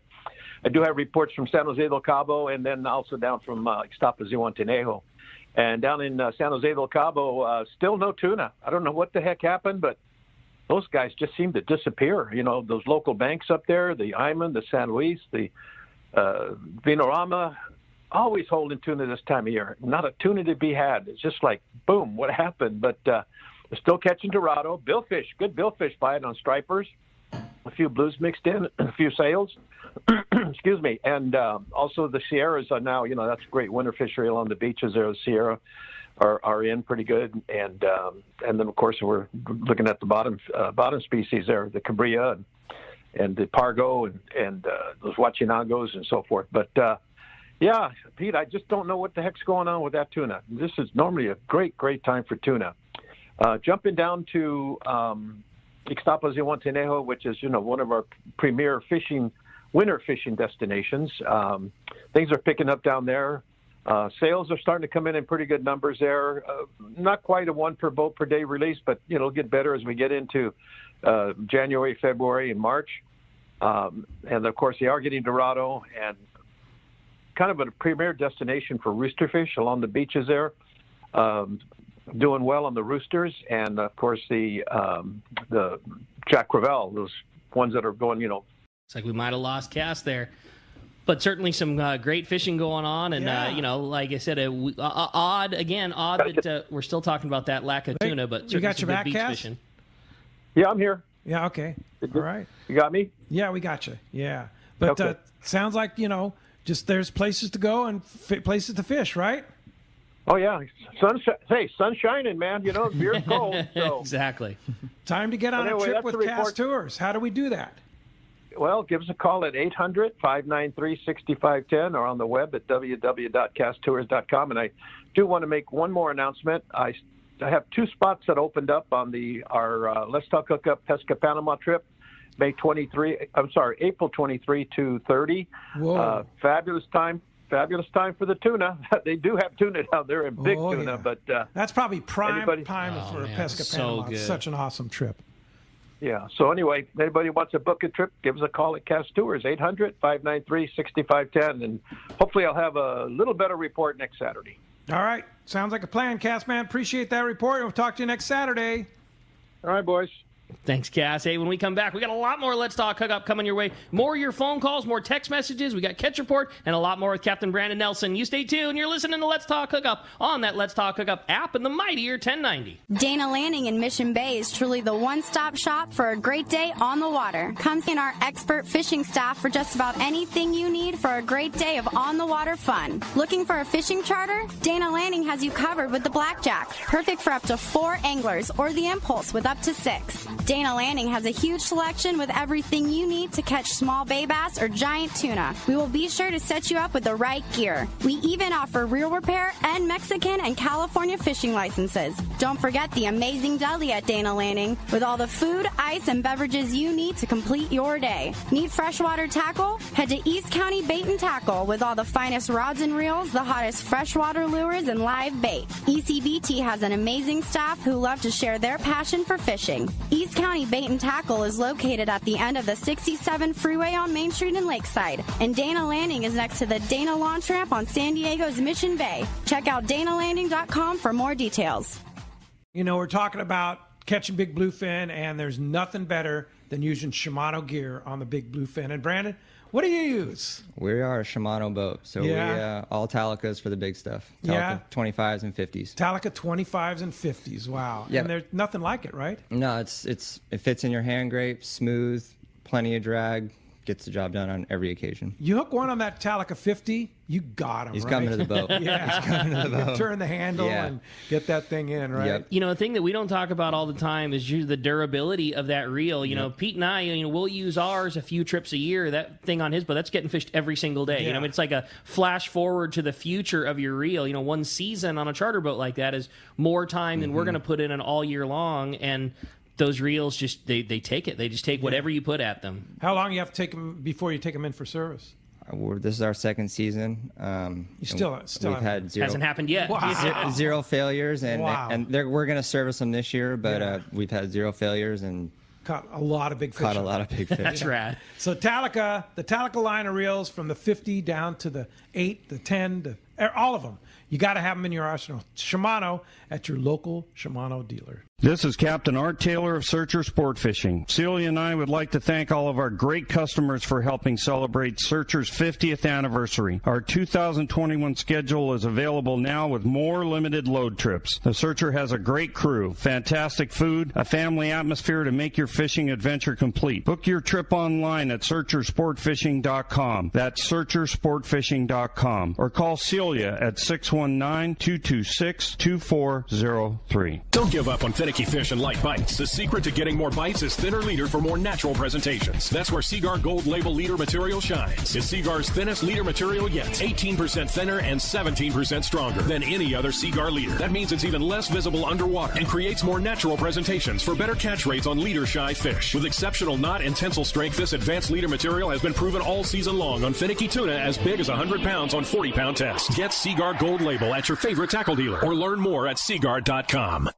S12: I do have reports from San Jose del Cabo and then also down from Ixtapas y Huantinejo. And down in San Jose del Cabo, still no tuna. I don't know what the heck happened, but those guys just seem to disappear. Those local banks up there, the Iman, the San Luis, the Vinorama, always holding tuna this time of year. Not a tuna to be had. It's just like, boom, what happened? But they're still catching Dorado. Billfish, good billfish bite on stripers. A few blues mixed in, a few sails. Excuse me. And also the Sierras are now, that's a great winter fishery along the beaches there. The Sierra are in pretty good. And then, of course, we're looking at the bottom species there, the Cabria and the Pargo and those Huachinangos and so forth. But, yeah, Pete, I just don't know what the heck's going on with that tuna. This is normally a great, great time for tuna. Jumping down to Ixtapas y Huantinejo, which is, one of our premier winter fishing destinations. Things are picking up down there. Sales are starting to come in pretty good numbers there. Not quite a 1 per boat per day release, but, it'll get better as we get into January, February, and March. And, of course, they are getting Dorado and kind of a premier destination for roosterfish along the beaches there. Doing well on the roosters, and of course the Jack Crevalle, those ones that are going.
S5: It's like we might have lost cast there, but certainly some great fishing going on, and like I said, odd that we're still talking about that lack of tuna, but
S2: you got your
S5: some
S2: back
S5: beach
S2: cast?
S5: fishing.
S12: Yeah, I'm here.
S2: Yeah, okay, all right.
S12: You got me?
S2: Yeah, we got you. Yeah, but
S12: okay.
S2: Sounds like just there's places to go and places to fish, right?
S12: Oh, yeah. Sun's shining, man. Beer's cold. So.
S5: Exactly.
S2: Time to get on a trip with Cast Tours. How do we do that?
S12: Well, give us a call at 800-593-6510 or on the web at www.casttours.com. And I do want to make one more announcement. I have 2 spots that opened up on our Let's Talk Hookup Pesca Panama trip. April 23 to 30.
S2: Whoa.
S12: Fabulous time for the tuna. They do have tuna down there, and big tuna,
S2: yeah.
S12: but
S2: that's probably prime time for
S5: man,
S2: Pesca
S5: so
S2: Panama.
S5: good.
S2: It's such an awesome trip.
S12: yeah. So anyway, anybody wants to book a trip, give us a call at Cast Tours, 800-593-6510, and hopefully I'll have a little better report next Saturday.
S2: All right. Sounds like a plan, Cass, man. Appreciate that report. We'll talk to you next Saturday.
S12: All right, boys.
S5: Thanks, Cass. Hey, when we come back, we got a lot more Let's Talk Hookup coming your way. More of your phone calls, more text messages. We got Catch Report, and a lot more with Captain Brandon Nelson. You stay tuned. You're listening to Let's Talk Hookup on that Let's Talk Hookup app and the mightier 1090.
S13: Dana Landing in Mission Bay is truly the one-stop shop for a great day on the water. Come see our expert fishing staff for just about anything you need for a great day of on-the-water fun. Looking for a fishing charter? Dana Landing has you covered with the Blackjack, perfect for up to 4 anglers, or the Impulse with up to 6. Dana Landing has a huge selection with everything you need to catch small bay bass or giant tuna. We will be sure to set you up with the right gear. We even offer reel repair and Mexican and California fishing licenses. Don't forget the amazing deli at Dana Landing with all the food, ice, and beverages you need to complete your day. Need freshwater tackle? Head to East County Bait and Tackle with all the finest rods and reels, the hottest freshwater lures, and live bait. ECBT has an amazing staff who love to share their passion for fishing. East County Bait and Tackle is located at the end of the 67 freeway on Main Street in Lakeside, and Dana Landing is next to the Dana Launch Ramp on San Diego's Mission Bay. Check out danalanding.com for more details.
S2: You know, we're talking about catching big bluefin, and there's nothing better than using Shimano gear on the big bluefin. And Brandon, what do you use?
S6: We are a Shimano boat, so we all Talicas for the big stuff. Talica 25s and 50s.
S2: Talica 25s and 50s. Wow.
S6: Yep.
S2: And there's nothing like it, right?
S6: No, it fits in your hand great, smooth, plenty of drag, gets the job done on every occasion.
S2: You hook one on that Talica 50, you got him.
S6: He's
S2: right?
S6: coming to the boat.
S2: Yeah.
S6: He's coming to the
S2: You
S6: boat.
S2: can turn the handle and get that thing in, right?
S6: Yep.
S5: You know, the thing that we don't talk about all the time is the durability of that reel. You know, Pete and I, we'll use ours a few trips a year. That thing on his boat, that's getting fished every single day.
S2: Yeah.
S5: You know, it's like a flash forward to the future of your reel. You know, one season on a charter boat like that is more time than we're going to put in all year long. And those reels just, they take it. They just take whatever you put at them.
S2: How long you have to take them before you take them in for service?
S6: This is our second season.
S2: You still
S6: we've had zero.
S5: Hasn't happened yet.
S2: Wow.
S6: Zero failures, and
S2: Wow.
S6: we're going to service them this year, but we've had 0 failures and
S2: Caught a lot of big fish.
S6: caught a lot of big fish.
S5: That's rad.
S2: So Talica, the Talica line of reels from the 50 down to the 8, the 10, all of them. You got to have them in your arsenal. Shimano at your local Shimano dealer.
S14: This is Captain Art Taylor of Searcher Sport Fishing. Celia and I would like to thank all of our great customers for helping celebrate Searcher's 50th anniversary. Our 2021 schedule is available now with more limited load trips. The Searcher has a great crew, fantastic food, a family atmosphere to make your fishing adventure complete. Book your trip online at searchersportfishing.com. That's searchersportfishing.com. Or call Celia at 619-226-2403.
S15: Don't give up on finicky fish and light bites. The secret to getting more bites is thinner leader for more natural presentations. That's where Seaguar Gold Label leader material shines. It's Seaguar's thinnest leader material yet. 18% thinner and 17% stronger than any other Seaguar leader. That means it's even less visible underwater and creates more natural presentations for better catch rates on leader-shy fish. With exceptional knot and tensile strength, this advanced leader material has been proven all season long on finicky tuna as big as 100 pounds on 40-pound tests. Get Seaguar Gold Label at your favorite tackle dealer or learn more at seaguar.com.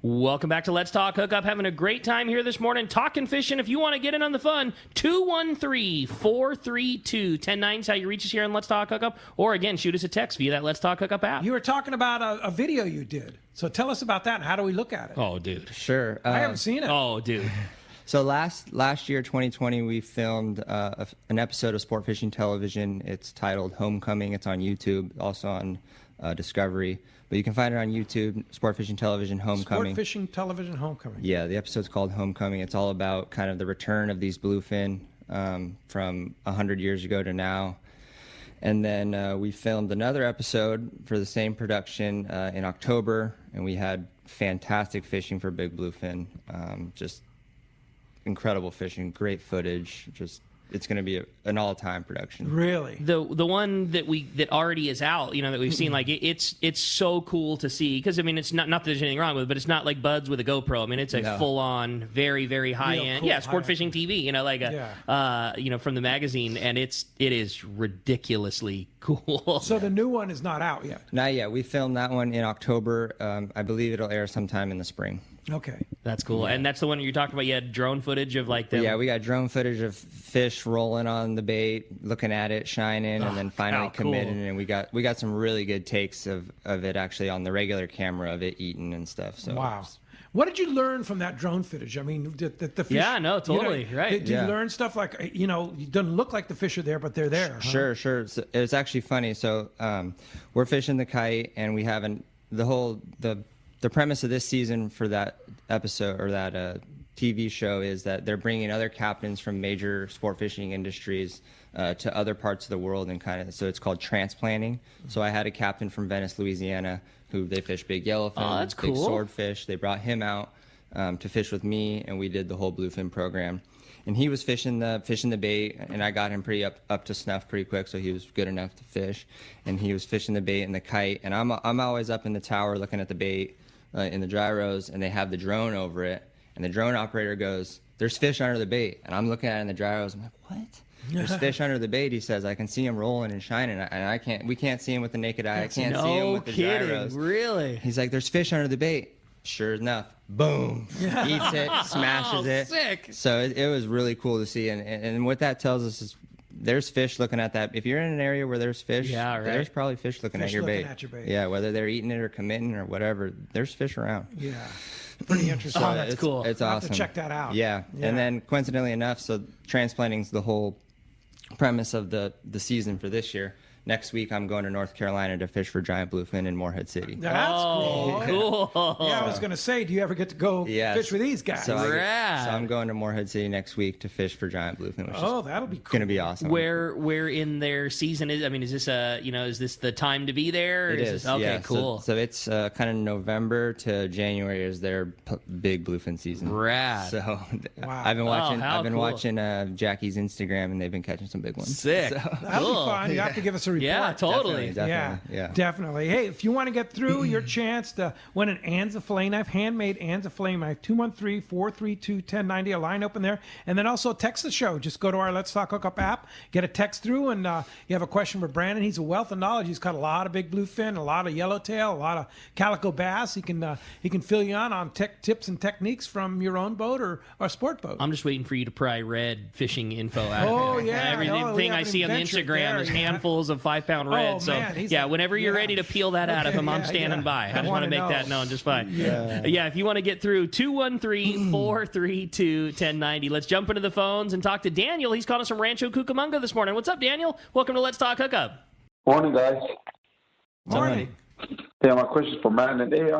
S5: Welcome back to Let's Talk Hookup. Having a great time here this morning, talking fishing. If you want to get in on the fun, 213-432-1090 is how you reach us here on Let's Talk Hookup. Or again, shoot us a text via that Let's Talk Hookup app.
S2: You were talking about a video you did. So tell us about that. How do we look at it?
S5: Oh, dude.
S6: Sure.
S2: I haven't seen it.
S5: Oh, dude.
S6: So last year, 2020, we filmed an episode of Sport Fishing Television. It's titled Homecoming. It's on YouTube, also on Discovery. But you can find it on YouTube, Sport Fishing Television Homecoming.
S2: Sport Fishing Television Homecoming.
S6: Yeah, the episode's called Homecoming. It's all about kind of the return of these bluefin from 100 years ago to now. And then we filmed another episode for the same production in October, and we had fantastic fishing for big bluefin. Just incredible fishing, great footage, just it's going to be an all-time production.
S2: Really?
S5: The one that already is out, that we've seen, like it's so cool to see, because I mean, it's not that there's anything wrong with it, but it's not like buds with a GoPro. I mean, it's a full-on, very, very high-end,
S2: cool,
S5: sport fishing TV, from the magazine, and it is ridiculously cool.
S2: So the new one is not out yet?
S6: Not yet. We filmed that one in October. I believe it'll air sometime in the spring.
S2: Okay.
S5: That's cool. And that's the one you talked about. You had drone footage of like them.
S6: Yeah, we got drone footage of fish rolling on the bait, looking at it, shining, and then finally committing. And we got some really good takes of it actually on the regular camera of it eating and stuff. So
S2: wow. What did you learn from that drone footage? I mean, the fish...
S5: Yeah, no, totally, right.
S2: Did you learn stuff like, it doesn't look like the fish are there, but they're there? Huh?
S6: Sure. It's actually funny. So we're fishing the kite, and we have the premise of this season for that episode or that TV show is that they're bringing other captains from major sport fishing industries to other parts of the world, and so it's called transplanting. So I had a captain from Venice, Louisiana, who they fish big yellowfin, big swordfish. They brought him out to fish with me, and we did the whole bluefin program. And he was fishing the bait, and I got him pretty up to snuff pretty quick, so he was good enough to fish. And he was fishing the bait and the kite, and I'm always up in the tower looking at the bait in the gyros, and they have the drone over it, and the drone operator goes, "There's fish under the bait," and I'm looking at it in the gyros. I'm like, "What?" There's fish under the bait. He says, "I can see him rolling and shining, and I can't. We can't see him with the naked eye. I can't see him with the gyros."
S5: Really?
S6: He's like, "There's fish under the bait." Sure enough, boom, eats it, smashes it.
S5: Sick.
S6: So it was really cool to see, and what that tells us is there's fish looking at that. If you're in an area where there's fish, there's probably fish looking at your bait. Yeah, whether they're eating it or committing or whatever, there's fish around.
S2: Yeah. Pretty interesting.
S6: So
S2: that's
S6: cool. It's awesome.
S2: I'll have to check that out.
S6: Yeah. And then coincidentally enough, so transplanting's the whole premise of the season for this year. Next week, I'm going to North Carolina to fish for giant bluefin in Morehead City.
S2: That's cool.
S5: Cool.
S2: Yeah, I was going to say, do you ever get to go fish with these guys?
S6: So I'm going to Morehead City next week to fish for giant bluefin, which
S2: that'll be cool.
S6: Going to be awesome.
S5: Where in their season is? I mean, is this is this the time to be there?
S6: It is.
S5: Okay,
S6: yeah.
S5: cool.
S6: So it's kind of November to January is their big bluefin season.
S5: Rad.
S6: So
S2: wow.
S6: I've been watching Jackie's Instagram, and they've been catching some big ones.
S5: Sick.
S6: So.
S2: That'll be fun. You have to give us a report.
S5: Yeah, totally.
S2: Definitely. Hey, if you want to get through, your chance to win an Anza fillet knife, handmade Anza fillet knife, 213-432-1090, a line open there. And then also text the show. Just go to our Let's Talk Hookup app, get a text through, and you have a question for Brandon. He's a wealth of knowledge. He's got a lot of big bluefin, a lot of yellowtail, a lot of calico bass. He can fill you on tips and techniques from your own boat or sport boat.
S5: I'm just waiting for you to pry red fishing info out.
S2: Oh, yeah.
S5: Everything I see on the Instagram is handfuls of 5-pound red. So, whenever you're ready to peel that out of him, I'm standing by. I just want to make that known just fine. Yeah, if you want to get through, 213-432-1090. Let's jump into the phones and talk to Daniel. He's calling us from Rancho Cucamonga this morning. What's up, Daniel? Welcome to Let's Talk Hookup.
S16: Morning, guys.
S2: Morning.
S16: Yeah, my question is for Brandon. Hey,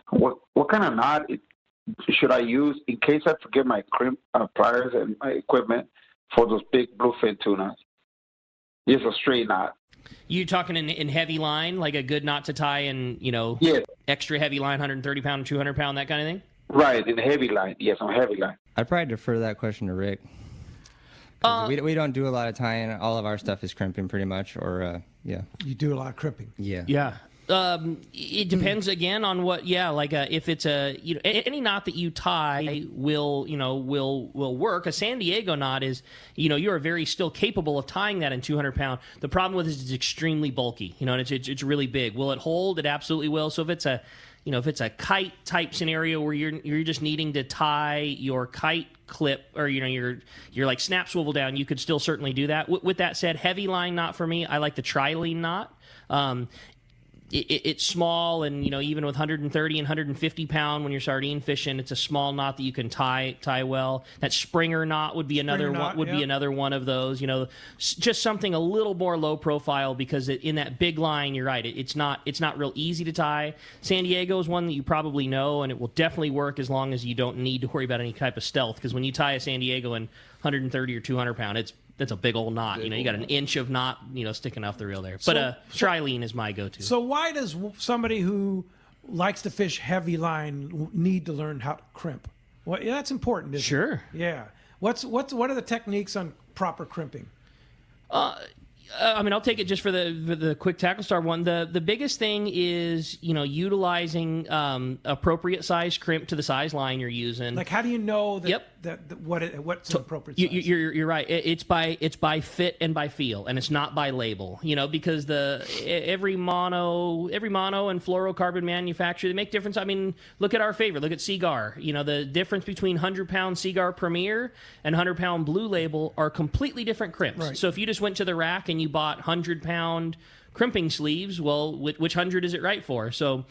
S16: what kind of knot should I use in case I forget my crimp pliers and my equipment for those big bluefin tunas? Just a straight knot.
S5: You talking in heavy line, like a good knot to tie in, extra heavy line, 130 pound, 200 pound, that kind of thing?
S16: Right, in heavy line. Yes, on heavy line.
S6: I'd probably defer that question to Rick. We don't do a lot of tying. All of our stuff is crimping pretty much, or
S2: You do a lot of crimping.
S6: Yeah.
S5: Yeah. It depends again on what, if it's any knot that you tie will work. A San Diego knot is, you are very still capable of tying that in 200 pound. The problem with it is it's extremely bulky, and it's really big. Will it hold? It absolutely will. So if it's a kite type scenario where you're just needing to tie your kite clip or your like snap swivel down, you could still certainly do that. With that said, heavy line knot for me, I like the trilene knot. It's small, and even with 130 and 150 pound when you're sardine fishing, it's a small knot that you can tie well. That Springer knot would be another one of those. Just something a little more low profile, because in that big line, you're right. It's not real easy to tie. San Diego is one that you probably know, and it will definitely work as long as you don't need to worry about any type of stealth. Because when you tie a San Diego in 130 or 200 pound, that's a big old knot. You got an inch of knot, sticking off the reel there. But trilene is my go-to.
S2: So why does somebody who likes to fish heavy line need to learn how to crimp? Well, that's important, isn't it?
S5: Sure.
S2: Yeah. What are the techniques on proper crimping?
S5: I'll take it just for the quick tackle star one. The biggest thing is, utilizing appropriate size crimp to the size line you're using.
S2: Like, how do you know that?
S5: Yep.
S2: What's an appropriate size?
S5: You're right. It's by fit and by feel, and it's not by label. Because every mono and fluorocarbon manufacturer, they make difference. I mean, look at our favorite. Look at Seagar. The difference between 100-pound Seagar Premier and 100-pound Blue Label are completely different crimps.
S2: Right.
S5: So if you just went to the rack and you bought 100-pound crimping sleeves, well, which 100 is it right for? So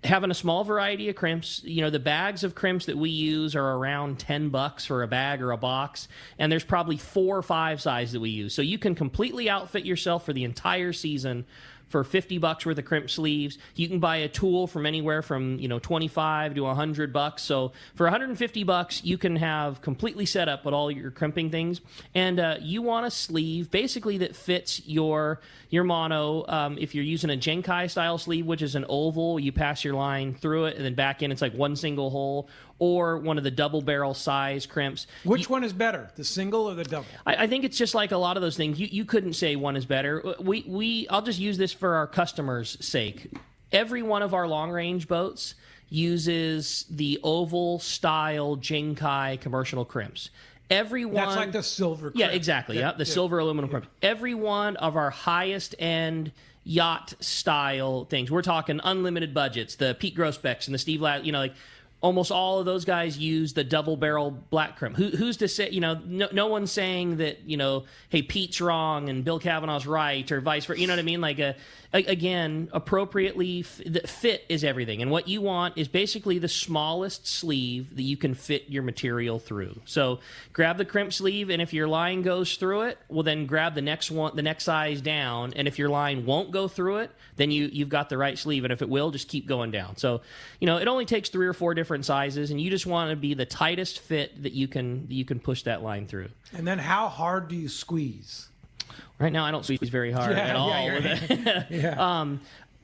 S5: having a small variety of crimps, the bags of crimps that we use are around $10 for a bag or a box, and there's probably 4 or 5 sizes that we use. So you can completely outfit yourself for the entire season for $50 worth of crimp sleeves. You can buy a tool from anywhere from $25 to $100. So for $150, you can have completely set up with all your crimping things. And you want a sleeve basically that fits your mono. If you're using a Genkai style sleeve, which is an oval, you pass your line through it and then back in. It's like one single hole. Or one of the double barrel size crimps.
S2: Which one is better, the single or the double?
S5: I think it's just like a lot of those things. You couldn't say one is better. I'll just use this for our customers' sake. Every one of our long range boats uses the oval style Genkai commercial crimps.
S2: That's like the silver crimp.
S5: Yeah, exactly. Yeah, the silver aluminum crimp. Every one of our highest end yacht style things. We're talking unlimited budgets. The Pete Grosbecks and the Steve Ladd, almost all of those guys use the double barrel black crimp. Who's to say, no one's saying that, hey, Pete's wrong and Bill Kavanaugh's right or vice versa. You know what I mean? Like, again, appropriately, fit is everything. And what you want is basically the smallest sleeve that you can fit your material through. So grab the crimp sleeve, and if your line goes through it, well, then grab the next size down. And if your line won't go through it, then you've got the right sleeve. And if it will, just keep going down. So, it only takes 3 or 4 different sizes, and you just want to be the tightest fit that you can push that line through.
S2: And then how hard do you squeeze?
S5: Right now, I don't squeeze very hard at all.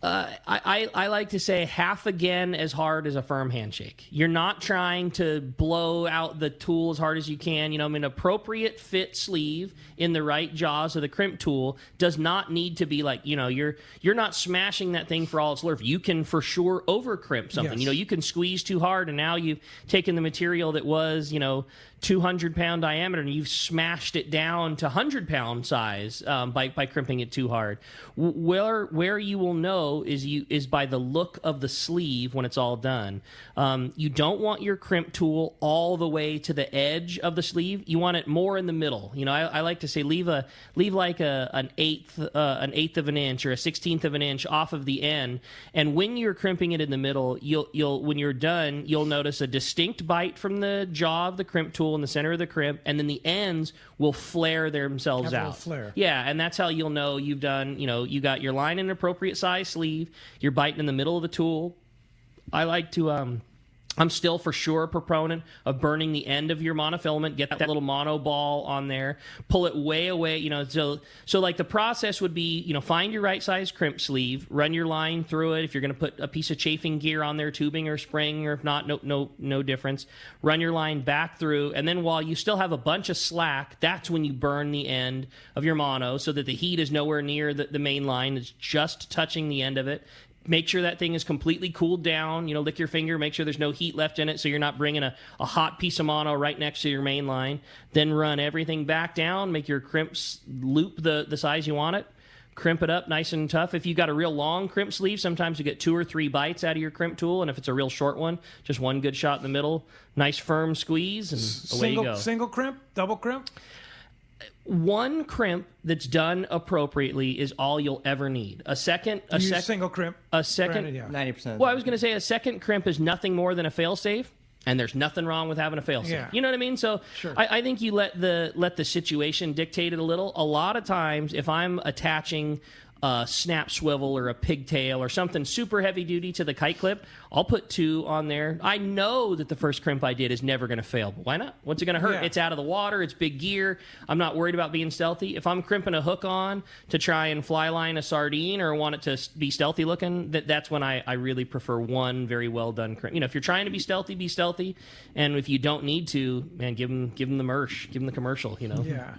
S5: I like to say half again as hard as a firm handshake. You're not trying to blow out the tool as hard as you can. An appropriate fit sleeve in the right jaws of the crimp tool does not need to be like, you're not smashing that thing for all its worth. You can for sure over crimp something.
S2: Yes.
S5: You can squeeze too hard, and now you've taken the material that was, 200-pound diameter, and you've smashed it down to 100-pound size by crimping it too hard. Where you will know is by the look of the sleeve when it's all done. You don't want your crimp tool all the way to the edge of the sleeve. You want it more in the middle. I like to say leave like an eighth of an inch or a 16th of an inch off of the end. And when you're crimping it in the middle, you'll when you're done, you'll notice a distinct bite from the jaw of the crimp tool in the center of the crimp, and then the ends will flare themselves out.
S2: Flare.
S5: Yeah, and that's how you'll know you've done, you got your line in an appropriate size sleeve, you're biting in the middle of the tool. I like to, I'm still for sure a proponent of burning the end of your monofilament, get that little mono ball on there, pull it way away, so like the process would be, find your right size crimp sleeve, run your line through it. If you're going to put a piece of chafing gear on there, tubing or spring, or if not, no difference. Run your line back through, and then while you still have a bunch of slack, that's when you burn the end of your mono so that the heat is nowhere near the main line. It's just touching the end of it. Make sure that thing is completely cooled down. Lick your finger, make sure there's no heat left in it so you're not bringing a hot piece of mono right next to your main line. Then run everything back down, make your crimps loop the size you want it. Crimp it up nice and tough. If you've got a real long crimp sleeve, sometimes you get 2 or 3 bites out of your crimp tool, and if it's a real short one, just one good shot in the middle. Nice firm squeeze, and away you go.
S2: Single crimp? Double crimp?
S5: One crimp that's done appropriately is all you'll ever need.
S2: Single crimp.
S5: A second,
S2: Granted, yeah.
S6: 90%.
S5: Well, I was going to say a second crimp is nothing more than a failsafe, and there's nothing wrong with having a failsafe.
S2: Yeah.
S5: You know what I mean? So
S2: Sure.
S5: I think you let the situation dictate it a little. A lot of times, if I'm attaching a snap swivel or a pigtail or something super heavy duty to the kite clip, I'll put 2 on there. I know that the first crimp I did is never going to fail. But why not? What's it going to hurt?
S2: Yeah.
S5: It's out of the water. It's big gear. I'm not worried about being stealthy. If I'm crimping a hook on to try and fly line a sardine or want it to be stealthy looking, that's when I really prefer one very well done crimp. If you're trying to be stealthy, be stealthy. And if you don't need to, man, give them the merch, give them the commercial.
S2: Yeah.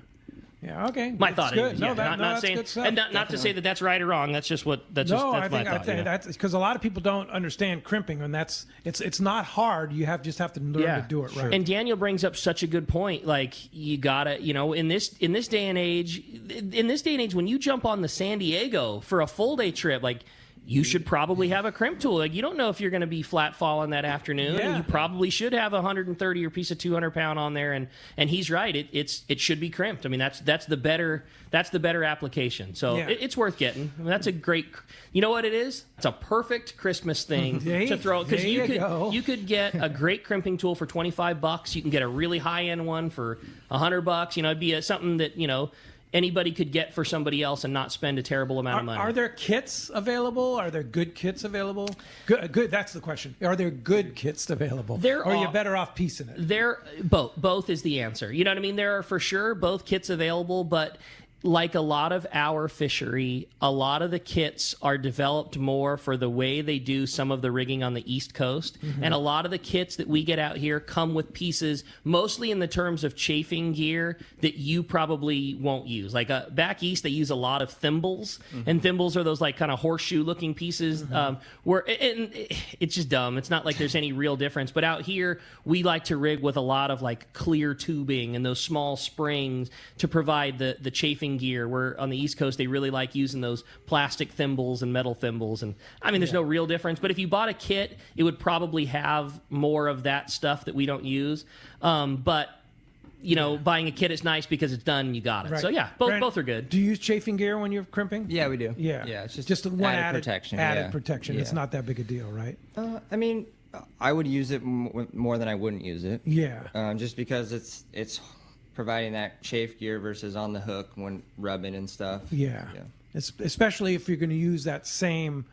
S2: Yeah. Okay.
S5: My thought
S2: good.
S5: is,
S2: No,
S5: not
S2: that's
S5: saying,
S2: good stuff.
S5: and not to say that that's right or wrong. That's just what. That's my thought.
S2: I think that's because a lot of people don't understand crimping, and it's not hard. You just have to learn to do it right.
S5: And Daniel brings up such a good point. Like you gotta, in this day and age, when you jump on the San Diego for a full day trip, like. You should probably have a crimp tool. Like you don't know if you're going to be flat falling that afternoon.
S2: Yeah.
S5: And you probably should have a 130 or piece of 200 pound on there. And he's right. It should be crimped. I mean that's the better application. So it's worth getting. I mean, that's a great. You know what it is? It's a perfect Christmas thing to throw because you could get a great crimping tool for $25. You can get a really high end one for $100. It'd be something that anybody could get for somebody else and not spend a terrible amount of money.
S2: Are there kits available? Are there good kits available? Good. That's the question. Are there good kits available? Or are you better off piecing it?
S5: Both is the answer. You know what I mean? There are for sure both kits available, but like a lot of our fishery, a lot of the kits are developed more for the way they do some of the rigging on the East Coast. Mm-hmm. And a lot of the kits that we get out here come with pieces, mostly in the terms of chafing gear, that you probably won't use. Like back east, they use a lot of thimbles. Mm-hmm. And thimbles are those like kind of horseshoe-looking pieces. Mm-hmm. It's just dumb. It's not like there's any real difference. But out here, we like to rig with a lot of like clear tubing and those small springs to provide the chafing gear, where on the East Coast they really like using those plastic thimbles and metal thimbles. And I mean, there's no real difference, but if you bought a kit, it would probably have more of that stuff that we don't use. But buying a kit is nice because it's done and you got it. Right. So yeah, both are good.
S2: Do you use chafing gear when you're crimping?
S6: Yeah, we do.
S2: Yeah,
S6: it's
S2: just one added
S6: protection.
S2: Protection. It's not that big a deal, right?
S6: I mean, I would use it more than I wouldn't use it.
S2: Yeah.
S6: Just because it's providing that chafe gear versus on the hook when rubbing and stuff.
S2: Yeah. Especially if you're going to use that same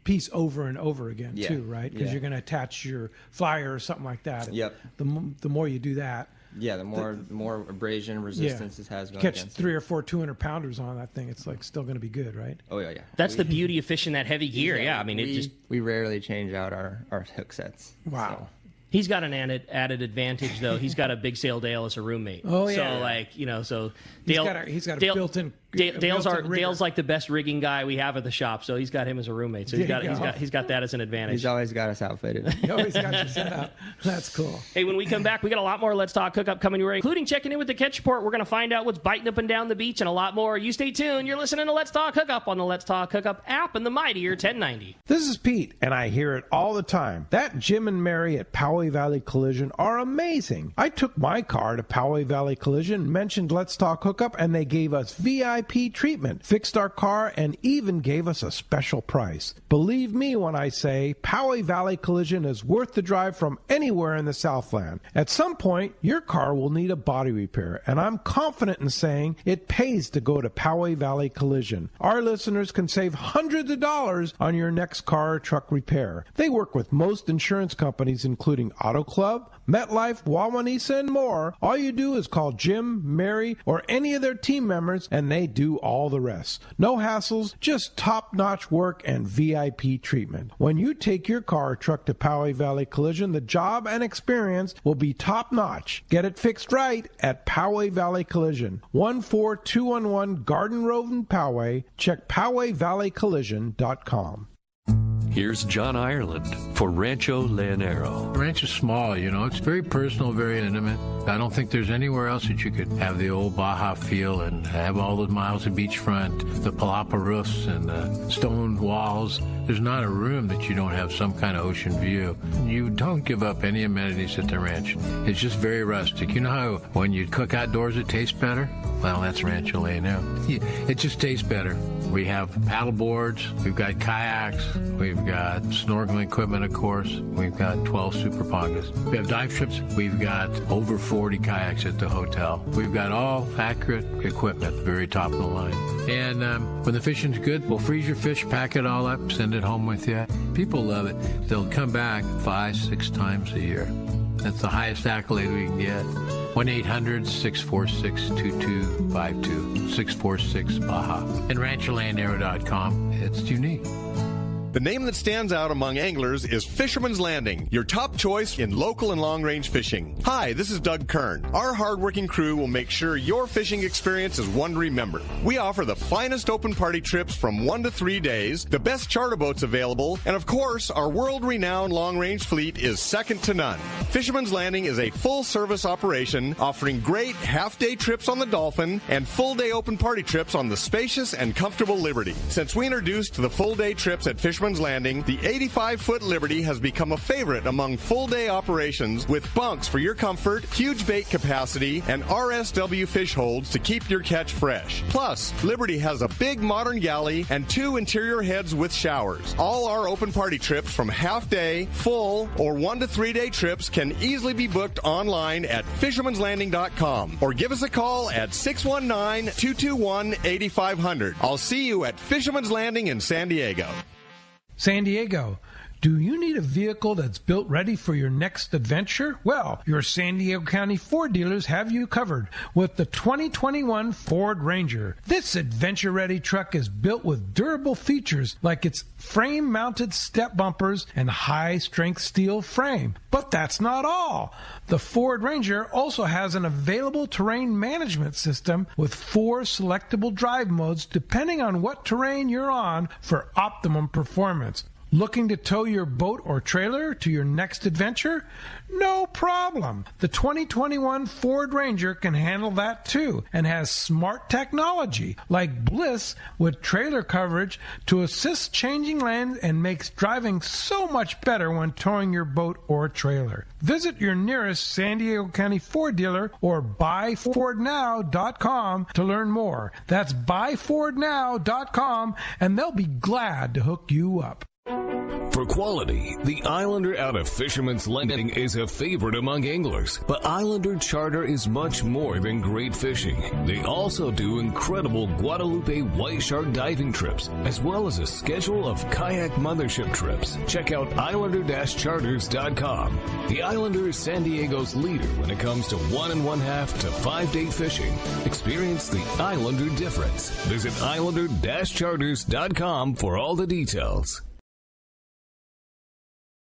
S2: piece over and over again too, right? Because you're going to attach your flyer or something like that.
S6: Yep.
S2: The more you do that.
S6: Yeah, the more abrasion resistance it has going
S2: against it. Catch 3 or 4 200-pounders on that thing, it's like still going to be good, right?
S6: Oh yeah.
S5: That's the beauty of fishing that heavy gear. Yeah, I mean
S6: we rarely change out our hook sets.
S2: Wow.
S6: So.
S5: He's got an added advantage, though. He's got a Big Sail Dale as a roommate.
S2: Oh, yeah.
S5: So Dale...
S2: He's got a built-in...
S5: Dale's like the best rigging guy we have at the shop, so he's got him as a roommate. So he's got that as an advantage.
S6: He's always got us outfitted.
S2: He always got you set up. That's cool.
S5: Hey, when we come back, we got a lot more Let's Talk Hookup coming your way, including checking in with the catch report. We're going to find out what's biting up and down the beach and a lot more. You stay tuned. You're listening to Let's Talk Hookup on the Let's Talk Hookup app and the mightier 1090.
S2: This is Pete, and I hear it all the time. That Jim and Mary at Poway Valley Collision are amazing. I took my car to Poway Valley Collision, mentioned Let's Talk Hookup, and they gave us VIP treatment. Fixed our car and even gave us a special price. Believe me when I say Poway Valley Collision is worth the drive from anywhere in the Southland. At some point, your car will need a body repair, and I'm confident in saying it pays to go to Poway Valley Collision. Our listeners can save hundreds of dollars on your next car or truck repair. They work with most insurance companies, including Auto Club, MetLife, Wawanesa, and more. All you do is call Jim, Mary, or any of their team members, and they do all the rest. No hassles, just top-notch work and VIP treatment. When you take your car or truck to Poway Valley Collision, the job and experience will be top-notch. Get it fixed right at Poway Valley Collision, 14211 Garden Road in Poway. Check PowayValleyCollision.com.
S17: Here's John Ireland for Rancho Leonero.
S18: The ranch is small, it's very personal, very intimate. I don't think there's anywhere else that you could have the old Baja feel and have all the miles of beachfront, the palapa roofs and the stone walls There's not a room that you don't have some kind of ocean view. You don't give up any amenities at the ranch. It's just very rustic. You know how when you cook outdoors it tastes better? Well, that's Rancho A now. It just tastes better. We have paddle boards, we've got kayaks, we've got snorkeling equipment, of course. We've got 12 super pongas. We have dive trips. We've got over 40 kayaks at the hotel. We've got all accurate equipment, very top of the line. And when the fishing's good, we'll freeze your fish, pack it all up, send it home with you. People love it. They'll come back 5-6 times a year. That's the highest accolade we can get. 1-800-646-2252, 646-BAJA. And rancholandero.com. It's unique.
S9: The name that stands out among anglers is Fisherman's Landing, your top choice in local and long-range fishing. Hi, this is Doug Kern. Our hardworking crew will make sure your fishing experience is one to remember. We offer the finest open party trips from 1 to 3 days, the best charter boats available, and of course, our world-renowned long-range fleet is second to none. Fisherman's Landing is a full-service operation offering great half-day trips on the Dolphin and full-day open party trips on the spacious and comfortable Liberty. Since we introduced the full-day trips at Fisherman's Landing, the 85-foot Liberty has become a favorite among full-day operations with bunks for your comfort, huge bait capacity, and RSW fish holds to keep your catch fresh. Plus, Liberty has a big modern galley and 2 interior heads with showers. All our open party trips from half-day, full, or 1 to 3 day trips can easily be booked online at fishermanslanding.com or give us a call at 619-221-8500. I'll see you at Fisherman's Landing in San Diego.
S2: San Diego, do you need a vehicle that's built ready for your next adventure? Well, your San Diego County Ford dealers have you covered with the 2021 Ford Ranger. This adventure-ready truck is built with durable features like its frame-mounted step bumpers and high-strength steel frame. But that's not all. The Ford Ranger also has an available terrain management system with 4 selectable drive modes depending on what terrain you're on for optimum performance. Looking to tow your boat or trailer to your next adventure? No problem. The 2021 Ford Ranger can handle that too and has smart technology like Bliss with trailer coverage to assist changing lanes and makes driving so much better when towing your boat or trailer. Visit your nearest San Diego County Ford dealer or buyfordnow.com to learn more. That's buyfordnow.com and they'll be glad to hook you up.
S7: For quality, the Islander out of Fisherman's Landing is a favorite among anglers. But Islander Charter is much more than great fishing. They also do incredible Guadalupe white shark diving trips, as well as a schedule of kayak mothership trips. Check out islander-charters.com. The Islander is San Diego's leader when it comes to 1 1/2 to 5 day fishing. Experience the Islander difference. Visit islander-charters.com for all the details.